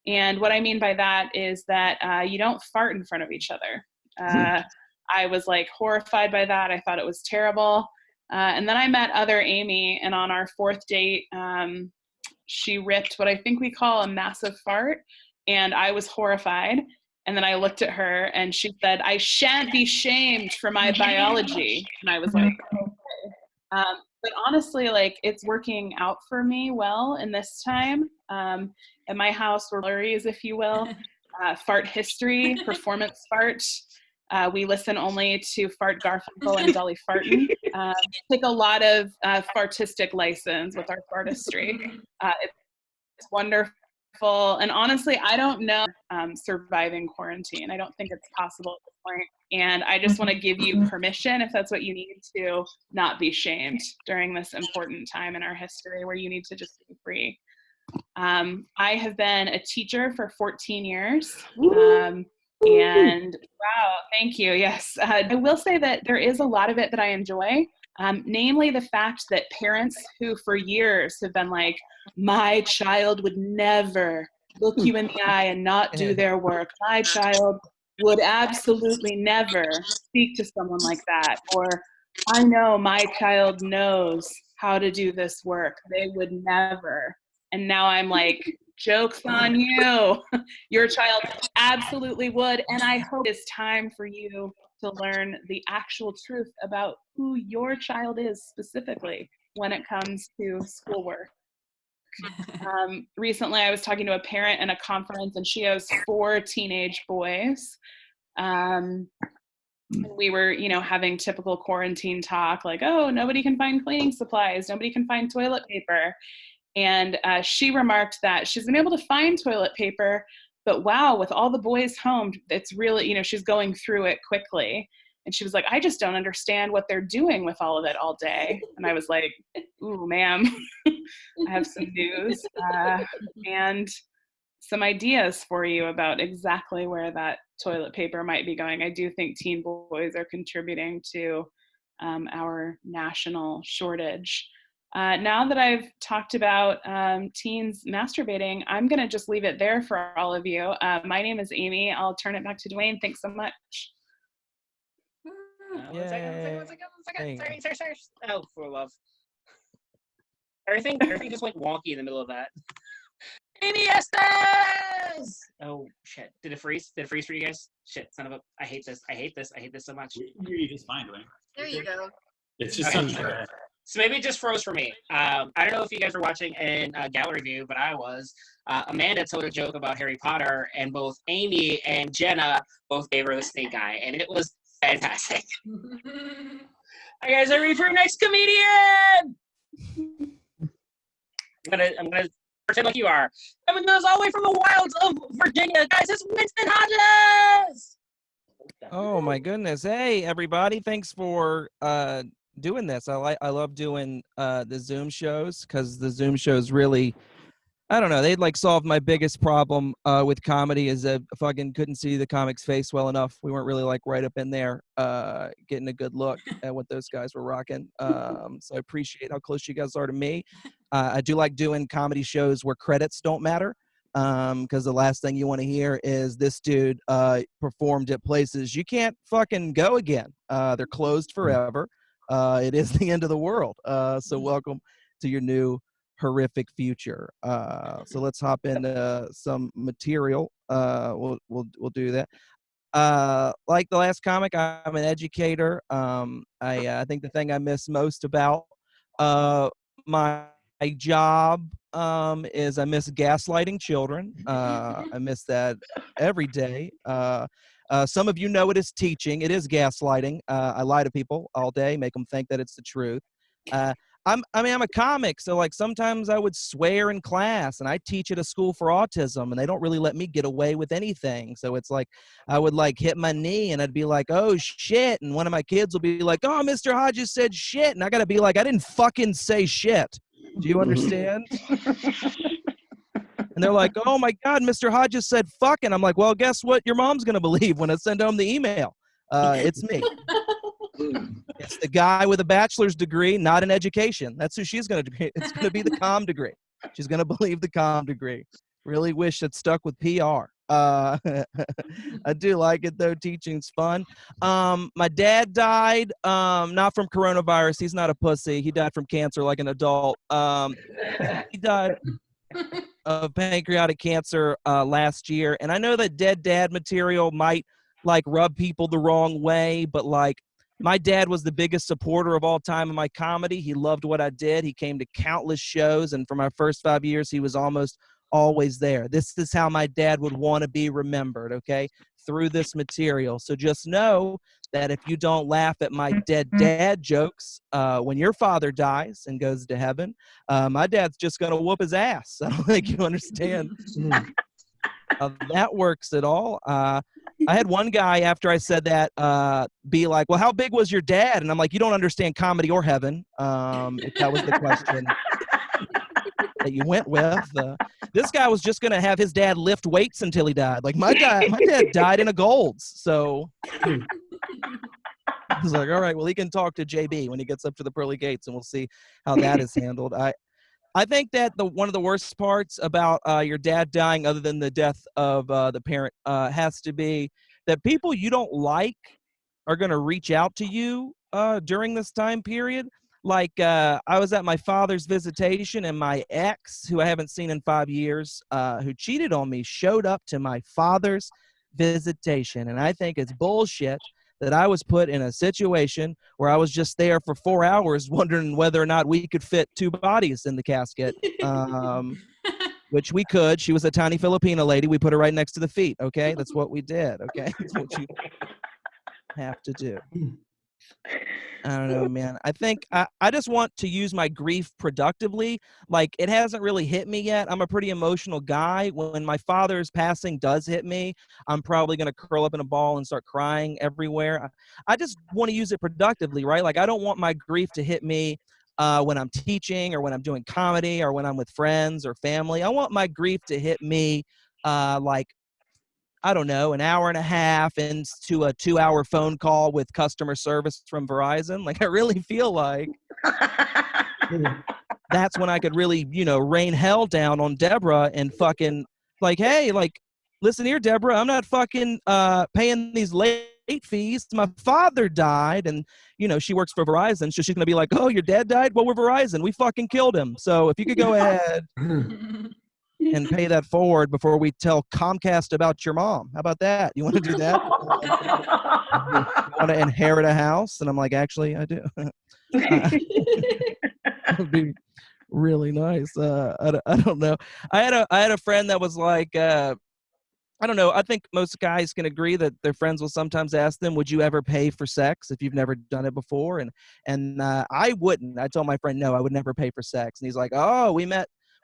And what I mean by that is that you don't fart in front of each other. I was like horrified by that. I thought it was terrible. And then I met other Amy, and on our 4th date, she ripped what I think we call a massive fart, and I was horrified. And then I looked at her and she said, I shan't be shamed for my biology. And I was like, okay. But honestly, like, it's working out for me well in this time. At my house, we're blurries, if you will. Fart history, performance fart. We listen only to Fart Garfunkel and Dolly Parton. Take a lot of fartistic license with our fartistry. It's wonderful. And honestly, I don't know surviving quarantine. I don't think it's possible at this point. And I just want to give you permission, if that's what you need, to not be shamed during this important time in our history where you need to just be free. I have been a teacher for 14 years. And wow, thank you. Yes, I will say that there is a lot of it that I enjoy, namely the fact that parents who for years have been like, my child would never look you in the eye and not do their work. My child would absolutely never speak to someone like that. Or I know my child knows how to do this work. They would never. And now I'm like, joke's on you. Your child absolutely would. And I hope it's time for you to learn the actual truth about who your child is specifically when it comes to schoolwork. Recently, I was talking to a parent in a conference, and she has 4 teenage boys. We were, having typical quarantine talk, like, oh, nobody can find cleaning supplies. Nobody can find toilet paper. And she remarked that she's been able to find toilet paper, but wow, with all the boys home, it's really, she's going through it quickly. And she was like, I just don't understand what they're doing with all of it all day. And I was like, ooh, ma'am, I have some news and some ideas for you about exactly where that toilet paper might be going. I do think teen boys are contributing to our national shortage. Now that I've talked about teens masturbating, I'm going to just leave it there for all of you. My name is Amy. I'll turn it back to Dwayne. Thanks so much. One second. Sorry. Oh, for love. Everything just went wonky in the middle of that. Amy Estes! Oh, shit. Did it freeze? Did it freeze for you guys? Shit, son of a... I hate this so much. You just fine, Dwayne. There you go. It's just Okay. something. So maybe it just froze for me. I don't know if you guys were watching in gallery view, but I was. Amanda told a joke about Harry Potter, and both Amy and Jenna both gave her the snake eye, and it was fantastic. You guys are ready for your next comedian? I'm gonna pretend like you are. Coming to us all the way from the wilds of Virginia, guys. It's Winson Hodges. Oh my goodness! Hey everybody, thanks for doing this. I love doing the Zoom shows because the Zoom shows really, I don't know, they'd like solve my biggest problem with comedy is I fucking couldn't see the comic's face well enough. We weren't really like right up in there getting a good look at what those guys were rocking. So I appreciate how close you guys are to me. I do like doing comedy shows where credits don't matter. Because the last thing you want to hear is this dude performed at places you can't fucking go again. They're closed forever. It is the end of the world. So welcome to your new horrific future. So let's hop into some material. We'll do that. Like the last comic, I'm an educator. I think the thing I miss most about my job is I miss gaslighting children. I miss that every day. Some of you know it is teaching. It is gaslighting. I lie to people all day, make them think that it's the truth. I'm a comic, so like sometimes I would swear in class, and I teach at a school for autism, and they don't really let me get away with anything. So it's like I would like hit my knee, and I'd be like, "Oh shit!" And one of my kids will be like, "Oh, Mr. Hodges said shit," and I gotta be like, "I didn't fucking say shit." Do you understand? And they're like, "Oh my God, Mr. Hodges said fuck," and I'm like, "Well, guess what? Your mom's gonna believe when I send home the email. It's me." It's the guy with a bachelor's degree, not an education. That's who she's going to be. It's going to be the comm degree. She's going to believe the comm degree. Really wish it stuck with PR. I do like it, though. Teaching's fun. My dad died, not from coronavirus. He's not a pussy. He died from cancer like an adult. He died of pancreatic cancer last year. And I know that dead dad material might, like, rub people the wrong way, but, like, my dad was the biggest supporter of all time in my comedy. He loved what I did. He came to countless shows, and for my first 5 years, he was almost always there. This is how my dad would want to be remembered, okay, through this material. So just know that if you don't laugh at my dead dad jokes when your father dies and goes to heaven, my dad's just going to whoop his ass. I don't think you understand how that works at all. I had one guy after I said that be like, "Well, how big was your dad?" And I'm like, "You don't understand comedy or heaven." If that was the question that you went with. This guy was just going to have his dad lift weights until he died. Like my dad died in a Gold's. So I was like, all right, well, he can talk to JB when he gets up to the pearly gates, and we'll see how that is handled. I think that one of the worst parts about your dad dying, other than the death of the parent, has to be that people you don't like are going to reach out to you during this time period. Like I was at my father's visitation, and my ex, who I haven't seen in 5 years, who cheated on me, showed up to my father's visitation. And I think it's bullshit that I was put in a situation where I was just there for 4 hours wondering whether or not we could fit 2 bodies in the casket, which we could. She was a tiny Filipino lady. We put her right next to the feet, okay? That's what we did, okay? That's what you have to do. I don't know, man. I think I just want to use my grief productively. Like, it hasn't really hit me yet. I'm a pretty emotional guy. When my father's passing does hit me, I'm probably going to curl up in a ball and start crying everywhere. I just want to use it productively, right? Like, I don't want my grief to hit me when I'm teaching or when I'm doing comedy or when I'm with friends or family. I want my grief to hit me like, I don't know, an hour and a half into a 2-hour phone call with customer service from Verizon. Like, I really feel like that's when I could really, rain hell down on Deborah and fucking like, hey, like, listen here, Deborah, I'm not fucking paying these late fees. My father died, and she works for Verizon, so she's gonna be like, oh, your dad died? Well, we're Verizon. We fucking killed him. So if you could go ahead and pay that forward before we tell Comcast about your mom. How about that? You want to do that? You want to inherit a house? And I'm like, actually, I do. It would be really nice. I don't know. I had a friend that was like, I don't know. I think most guys can agree that their friends will sometimes ask them, would you ever pay for sex if you've never done it before? And I wouldn't. I told my friend, no, I would never pay for sex. And he's like, oh,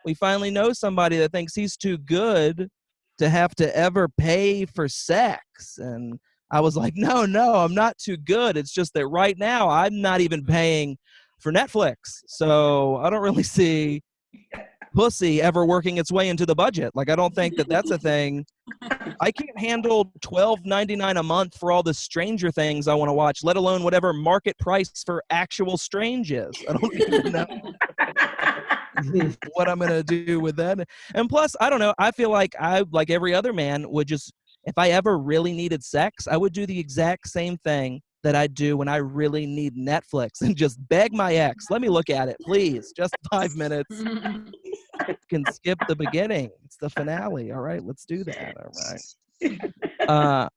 we finally know somebody that thinks he's too good to have to ever pay for sex. And I was like, no, I'm not too good. It's just that right now I'm not even paying for Netflix. So I don't really see pussy ever working its way into the budget. Like, I don't think that that's a thing. I can't handle $12.99 a month for all the Stranger Things I want to watch, let alone whatever market price for Actual Strange is. I don't even know what I'm going to do with that. And plus, I don't know. I feel like I, like every other man, would just, if I ever really needed sex, I would do the exact same thing that I do when I really need Netflix and just beg my ex, let me look at it, please. Just 5 minutes. Can skip the beginning. It's the finale. All right, let's do that. All right.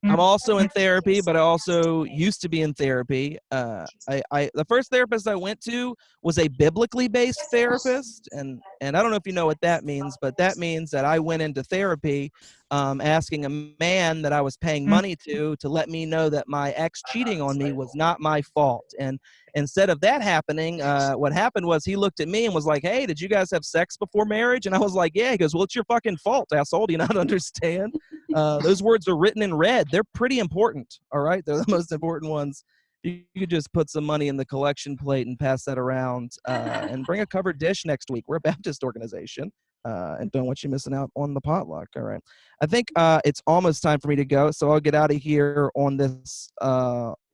I'm also in therapy, but I also used to be in therapy. The first therapist I went to was a biblically based therapist, and I don't know if you know what that means, but that means that I went into therapy asking a man that I was paying money to let me know that my ex cheating on me was not my fault. And instead of that happening, what happened was he looked at me and was like, hey, did you guys have sex before marriage? And I was like, yeah. He goes, well, it's your fucking fault, asshole. Do you not understand? Those words are written in red. They're pretty important. All right. They're the most important ones. You could just put some money in the collection plate and pass that around and bring a covered dish next week. We're a Baptist organization and don't want you missing out on the potluck. All right. I think it's almost time for me to go. So I'll get out of here on this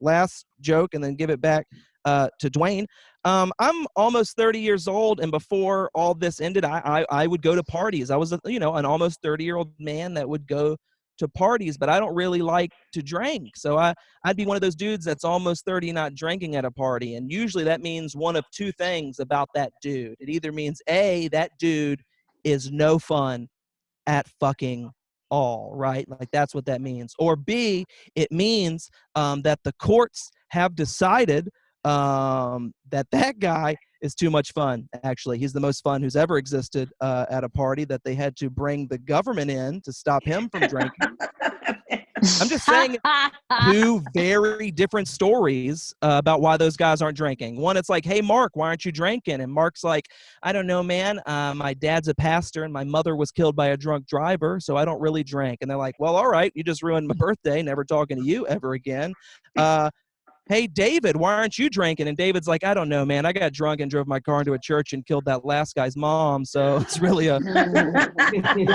last joke and then give it back to Dwayne. I'm almost 30 years old, and before all this ended, I would go to parties. I was an almost 30-year-old man that would go to parties, but I don't really like to drink. So I'd be one of those dudes that's almost 30 not drinking at a party, and usually that means one of two things about that dude. It either means A, that dude is no fun at fucking all, right? Like, that's what that means. Or B, it means that the courts have decided that guy is too much fun. Actually, he's the most fun who's ever existed at a party, that they had to bring the government in to stop him from drinking. I'm just saying, two very different stories about why those guys aren't drinking. One, it's like, hey, Mark, why aren't you drinking? And Mark's like, I don't know, man. My dad's a pastor and my mother was killed by a drunk driver, so I don't really drink. And they're like, well, all right, you just ruined my birthday. Never talking to you ever again. Hey, David, why aren't you drinking? And David's like, I don't know, man. I got drunk and drove my car into a church and killed that last guy's mom. So it's really a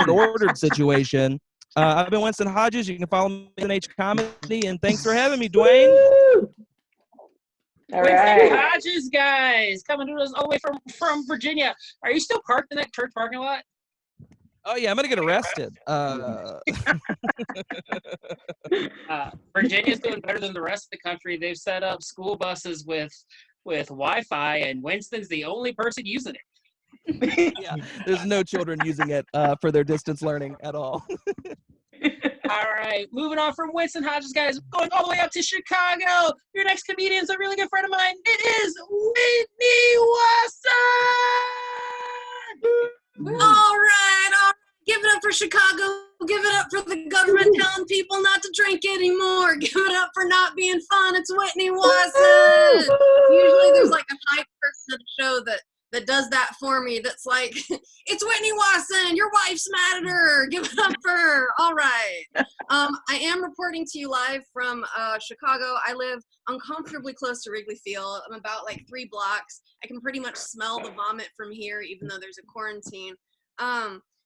ordered situation. I've been Winson Hodges. You can follow me on H Comedy. And thanks for having me, Dwayne. All Winson right. Hodges, guys, coming to us all the way from Virginia. Are you still parked in that church parking lot? Oh, yeah, I'm going to get arrested. Virginia's doing better than the rest of the country. They've set up school buses with Wi-Fi, and Winston's the only person using it. Yeah, there's no children using it for their distance learning at all. All right, moving on from Winson Hodges, guys, going all the way up to Chicago. Your next comedian's a really good friend of mine. It is Whitney Wasson! All right. Give it up for Chicago. Give it up for the government telling people not to drink anymore. Give it up for not being fun. It's Whitney Wasson. Usually there's like a hype person at the show that does that for me. That's like, it's Whitney Wasson. Your wife's mad at her. Give it up for her. All right. I am reporting to you live from Chicago. I live uncomfortably close to Wrigley Field. I'm about like 3 blocks. I can pretty much smell the vomit from here, even though there's a quarantine.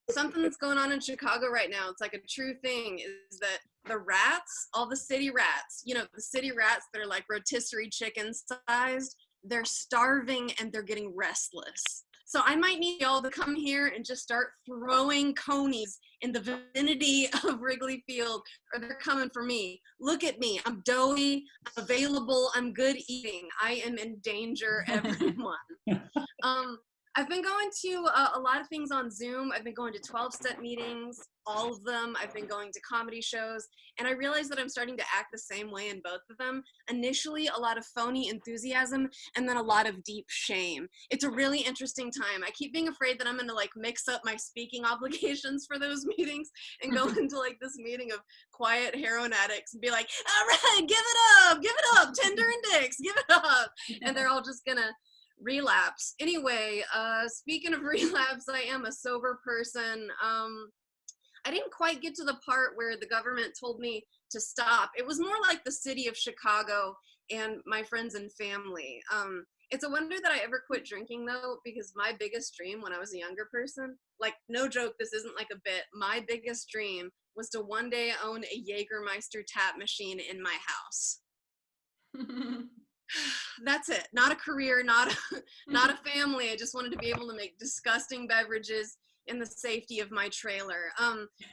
Something that's going on in Chicago right now, it's like a true thing, is that the rats, all the city rats, the city rats that are like rotisserie chicken sized, they're starving and they're getting restless. So I might need y'all to come here and just start throwing conies in the vicinity of Wrigley Field, or they're coming for me. Look at me. I'm doughy, I'm available, I'm good eating. I am in danger, everyone. I've been going to a lot of things on Zoom. I've been going to 12-step meetings, all of them. I've been going to comedy shows, and I realize that I'm starting to act the same way in both of them. Initially, a lot of phony enthusiasm, and then a lot of deep shame. It's a really interesting time. I keep being afraid that I'm gonna like mix up my speaking obligations for those meetings and go into like this meeting of quiet heroin addicts and be like, all right, give it up, Tinder and dicks, give it up. And they're all just gonna relapse. Anyway, speaking of relapse, I am a sober person. I didn't quite get to the part where the government told me to stop. It was more like the city of Chicago and my friends and family. It's a wonder that I ever quit drinking though, because my biggest dream when I was a younger person, like no joke, this isn't like a bit, my biggest dream was to one day own a Jägermeister tap machine in my house. That's it. Not a career, not a family. I just wanted to be able to make disgusting beverages in the safety of my trailer.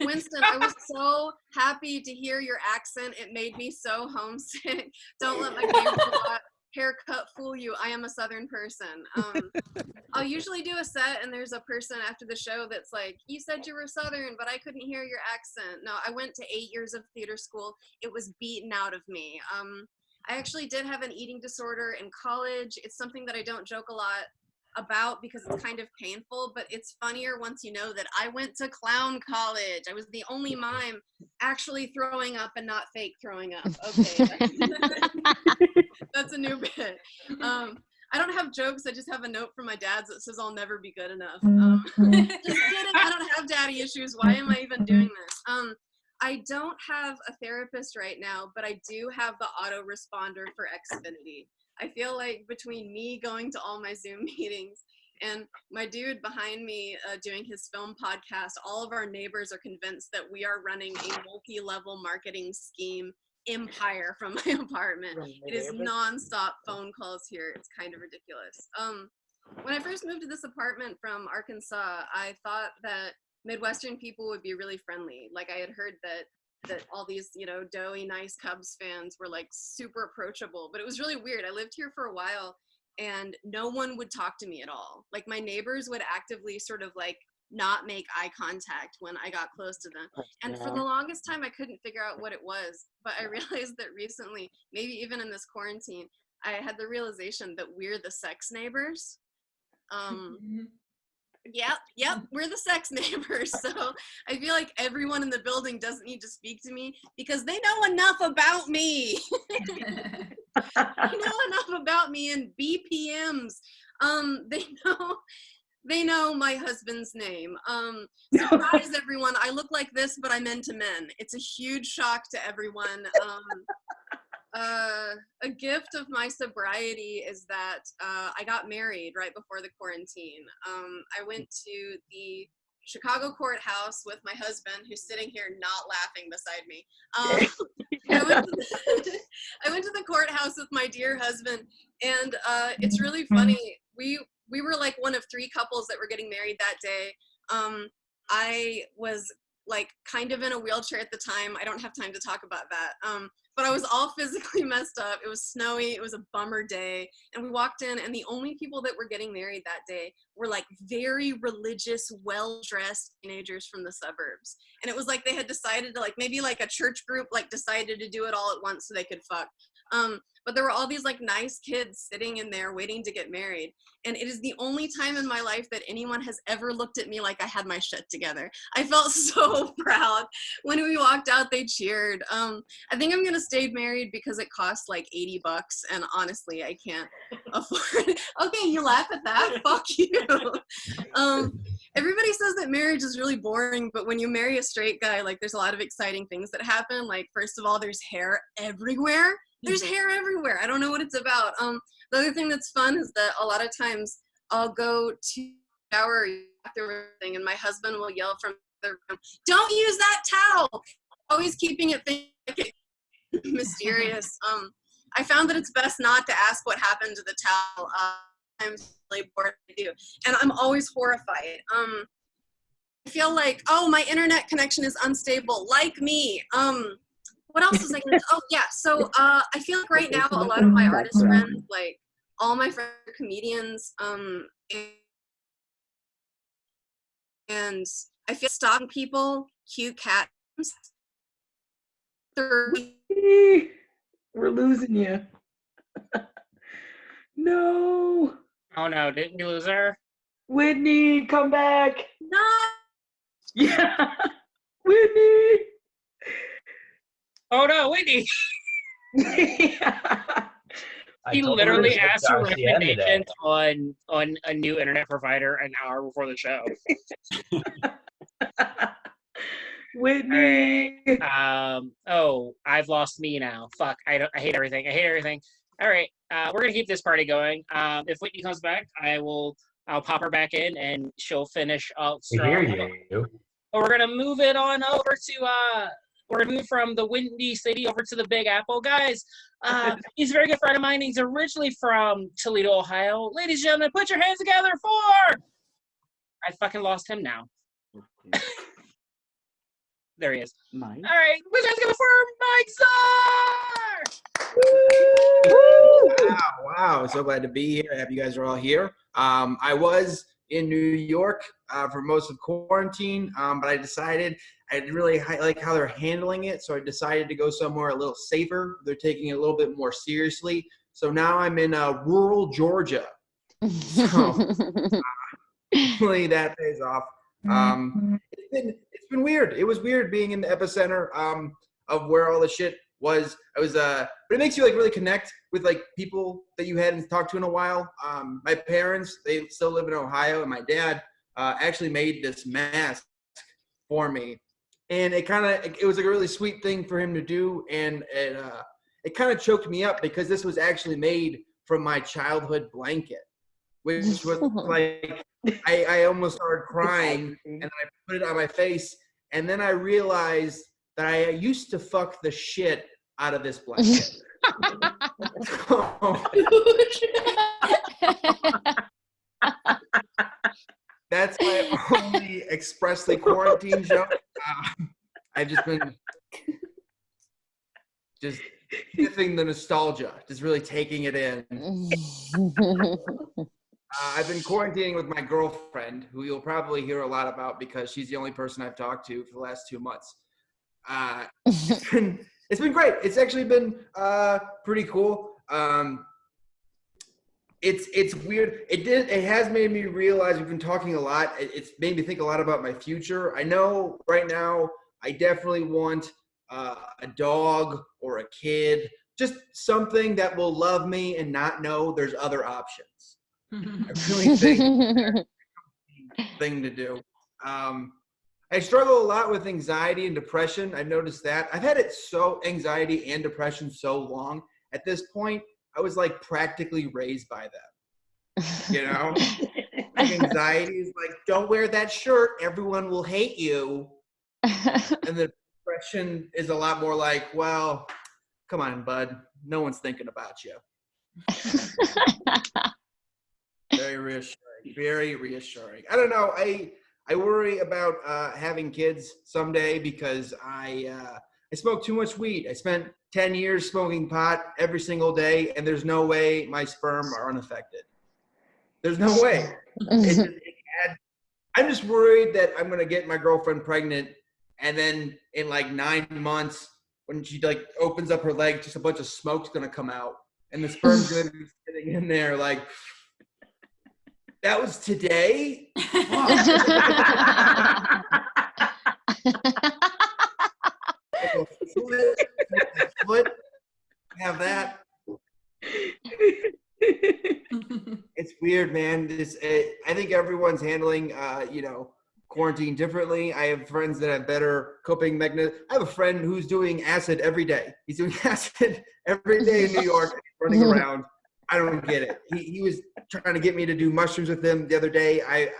Winston, I was so happy to hear your accent. It made me so homesick. Don't let my haircut fool you. I am a Southern person. I'll usually do a set and there's a person after the show that's like, you said you were Southern, but I couldn't hear your accent. No, I went to 8 years of theater school. It was beaten out of me. I actually did have an eating disorder in college. It's something that I don't joke a lot about because it's kind of painful, but it's funnier once you know that I went to clown college. I was the only mime actually throwing up and not fake throwing up. Okay, that's a new bit. I don't have jokes. I just have a note from my dad that says I'll never be good enough. Just kidding. I don't have daddy issues. Why am I even doing this? I don't have a therapist right now, but I do have the autoresponder for Xfinity. I feel like between me going to all my Zoom meetings and my dude behind me doing his film podcast, all of our neighbors are convinced that we are running a multi-level marketing scheme empire from my apartment. It is nonstop phone calls here. It's kind of ridiculous. When I first moved to this apartment from Arkansas, I thought that Midwestern people would be really friendly. Like I had heard that all these, you know, doughy, nice Cubs fans were like super approachable, but it was really weird. I lived here for a while and no one would talk to me at all. Like my neighbors would actively sort of like not make eye contact when I got close to them. And for the longest time, I couldn't figure out what it was, but I realized that recently, maybe even in this quarantine, I had the realization that we're the sex neighbors. Yep, we're the sex neighbors. So I feel like everyone in the building doesn't need to speak to me because they know enough about me. They know enough about me and BPMs. They know my husband's name. Surprise everyone, I look like this, but I'm into men. It's a huge shock to everyone. A gift of my sobriety is that I got married right before the quarantine. I went to the Chicago courthouse with my husband, who's sitting here not laughing beside me. I went to the courthouse with my dear husband, and it's really funny. We were like one of 3 couples that were getting married that day. I was like kind of in a wheelchair at the time. I don't have time to talk about that. But I was all physically messed up. It was snowy. It was a bummer day. And we walked in and the only people that were getting married that day were like very religious, well-dressed teenagers from the suburbs. And it was like they had decided to like, maybe like a church group like decided to do it all at once so they could fuck. But there were all these like nice kids sitting in there waiting to get married. And it is the only time in my life that anyone has ever looked at me like I had my shit together. I felt so proud. When we walked out, they cheered. I think I'm gonna stay married because it costs like $80 and honestly, I can't afford it. Okay, you laugh at that? Fuck you. Everybody says that marriage is really boring, but when you marry a straight guy, like there's a lot of exciting things that happen. Like first of all, there's hair everywhere. There's hair everywhere. I don't know what it's about. The other thing that's fun is that a lot of times I'll go to shower after everything and my husband will yell from the room, don't use that towel. Always keeping it mysterious. I found that it's best not to ask what happened to the towel. really bored I do. And I'm always horrified. I feel like, oh, my internet connection is unstable, like me. What else was I gonna oh yeah, so I feel like right now a lot of my artist friends, like all my friends are comedians, and I feel stalking people, cute cats. We're losing you. No. Oh no, didn't you lose her? Whitney, come back. No. Yeah. Whitney. Oh no, Whitney. Yeah. He literally asked for recommendations on a new internet provider an hour before the show. Whitney. Oh, I've lost me now. Fuck. I hate everything. I hate everything. All right. We're gonna keep this party going. If Whitney comes back, I'll pop her back in and she'll finish up strong. I hear you. But we're gonna move it on over to we're gonna move from the Windy City over to the Big Apple. Guys, he's a very good friend of mine. He's originally from Toledo, Ohio. Ladies and gentlemen, put your hands together for I fucking lost him now. There he is. Mike. All right, put your hands together for Mike Szar! Wow. So glad to be here. Happy you guys are all here. I was in New York for most of quarantine, but I decided I really like how they're handling it, so I decided to go somewhere a little safer. They're taking it a little bit more seriously. So now I'm in rural Georgia. So hopefully that pays off. It's been weird. It was weird being in the epicenter of where all the shit was. But it makes you like really connect with like people that you hadn't talked to in a while. My parents, they still live in Ohio, and my dad actually made this mask for me, and it was like a really sweet thing for him to do, and it kind of choked me up because this was actually made from my childhood blanket, which was like I almost started crying, and then I put it on my face, and then I realized that I used to fuck the shit out of this blanket. That's my only expressly quarantine joke. I've just been sniffing the nostalgia, just really taking it in. I've been quarantining with my girlfriend, who you'll probably hear a lot about because she's the only person I've talked to for the last 2 months. It's been great. It's actually been pretty cool. It's weird. It has made me realize we've been talking a lot. It's made me think a lot about my future. I know right now I definitely want a dog or a kid, just something that will love me and not know there's other options. I really think that's a thing to do. I struggle a lot with anxiety and depression. I've noticed that. I've had anxiety and depression so long. At this point, I was like practically raised by them. You know? Like anxiety is like, don't wear that shirt, everyone will hate you. And the depression is a lot more like, well, come on, bud. No one's thinking about you. Very reassuring. Very reassuring. I don't know. I worry about having kids someday because I smoke too much weed. I spent 10 years smoking pot every single day, and there's no way my sperm are unaffected. There's no way. I'm just worried that I'm going to get my girlfriend pregnant, and then in like 9 months, when she like opens up her leg, just a bunch of smoke's going to come out, and the sperm's going to be sitting in there like, that was today? Foot, have that. It's weird, man. I think everyone's handling, quarantine differently. I have friends that have better coping mechanisms. I have a friend who's doing acid every day. He's doing acid every day in New York, running around. I don't get it. He was trying to get me to do mushrooms with him the other day. I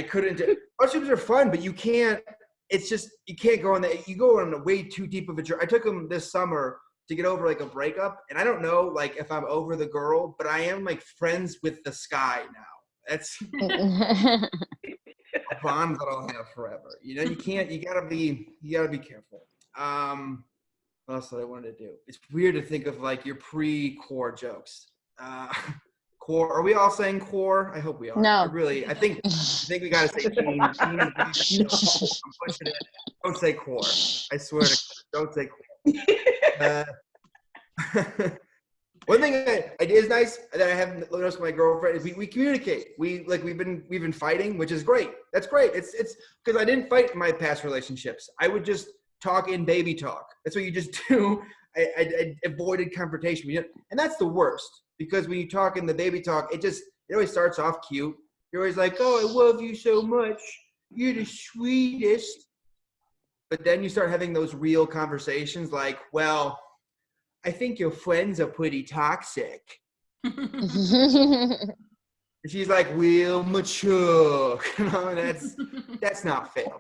couldn't. Mushrooms are fun, but you can't. It's just you can't go on that. You go on a way too deep of a journey. I took him this summer to get over like a breakup. And I don't know like if I'm over the girl, but I am like friends with the sky now. That's a bond that I'll have forever. You know, you gotta be careful. What else did I wanted to do? It's weird to think of like your pre-core jokes. Core, are we all saying core? I hope we are. No. I think we gotta say teen. No, I'm pushing it. Don't say core. I swear to God, don't say core. One thing that is nice that I haven't noticed with my girlfriend is we communicate. We've been fighting, which is great. That's great. It's because I didn't fight in my past relationships. I would just talk in baby talk. That's what you just do. I avoided confrontation, and that's the worst because when you talk in the baby talk, it always starts off cute. You're always like, "Oh, I love you so much. You're the sweetest." But then you start having those real conversations, like, "Well, I think your friends are pretty toxic." And she's like, "We'll mature." You know, and that's not fair.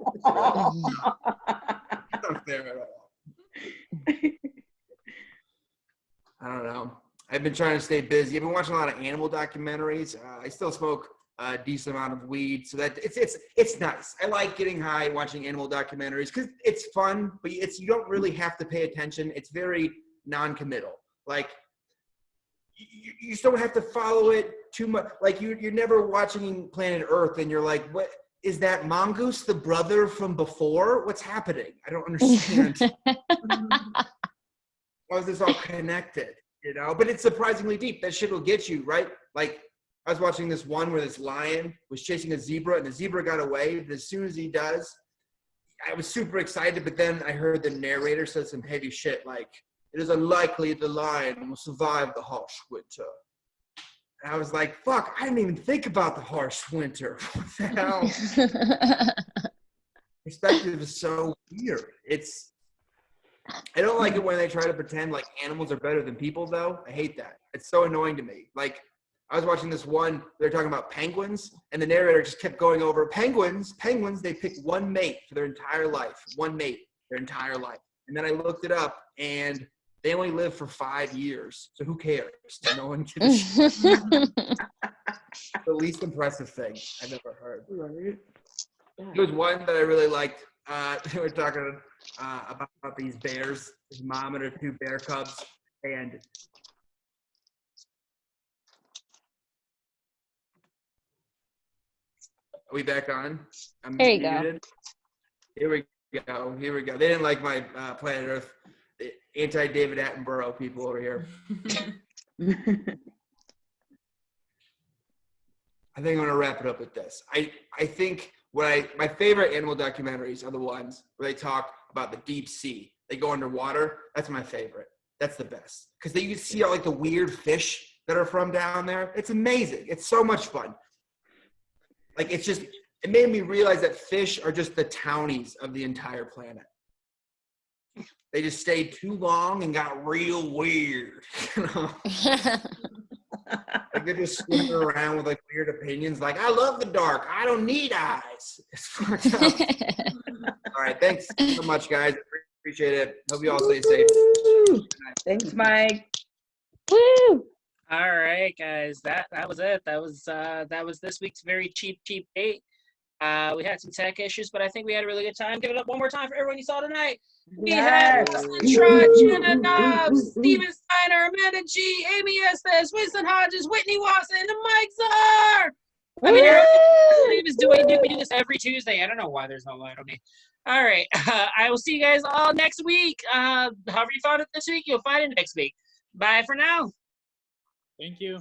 That's not fair at all. I don't know. I've been trying to stay busy. I've been watching a lot of animal documentaries. I still smoke a decent amount of weed, so that it's nice. I like getting high, watching animal documentaries because it's fun, but you don't really have to pay attention. It's very non-committal. Like you just don't have to follow it too much. Like you're never watching Planet Earth and you're like, what is that mongoose the brother from before? What's happening? I don't understand. How is this all connected? You know, but it's surprisingly deep. That shit will get you, right? Like I was watching this one where this lion was chasing a zebra and the zebra got away. But as soon as he does, I was super excited, but then I heard the narrator say some heavy shit like, "It is unlikely the lion will survive the harsh winter." And I was like, fuck, I didn't even think about the harsh winter. What the hell? Perspective is so weird. I don't like it when they try to pretend like animals are better than people, though. I hate that. It's so annoying to me. Like, I was watching this one, they're talking about penguins, and the narrator just kept going over penguins, they pick one mate for their entire life. One mate, their entire life. And then I looked it up, and they only live for 5 years. So who cares? No one gives a shit. The least impressive thing I've ever heard. There was one that I really liked. They were talking about these bears, his mom and her 2 bear cubs, and are we back on? I'm There you muted. go. Here we go. They didn't like my Planet Earth anti-David Attenborough people over here. I think I'm gonna wrap it up with this. I think my favorite animal documentaries are the ones where they talk about the deep sea. They go underwater. That's my favorite. That's the best because you can see all like the weird fish that are from down there. It's amazing. It's so much fun. Like it made me realize that fish are just the townies of the entire planet. They just stayed too long and got real weird. You know? Like they're just swimming around with like weird opinions. Like, I love the dark. I don't need eyes. It's fucked up. All right. Thanks so much, guys. Appreciate it. Hope you all stay safe. Thanks, Mike. Woo! All right, guys. That was it. That was this week's very cheap date. We had some tech issues, but I think we had a really good time. Give it up one more time for everyone you saw tonight. We had Trott, Jenna, Knobs, Steven Steiner, Amanda G, Amy Estes, Winson Hodges, Whitney Wasson, and Mike Szar. I mean, we do this every Tuesday. I don't know why there's no light on me. All right. I will see you guys all next week. However you found it this week, you'll find it next week. Bye for now. Thank you.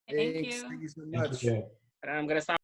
Thank Thanks. you. Thank you so much. And I'm going to stop.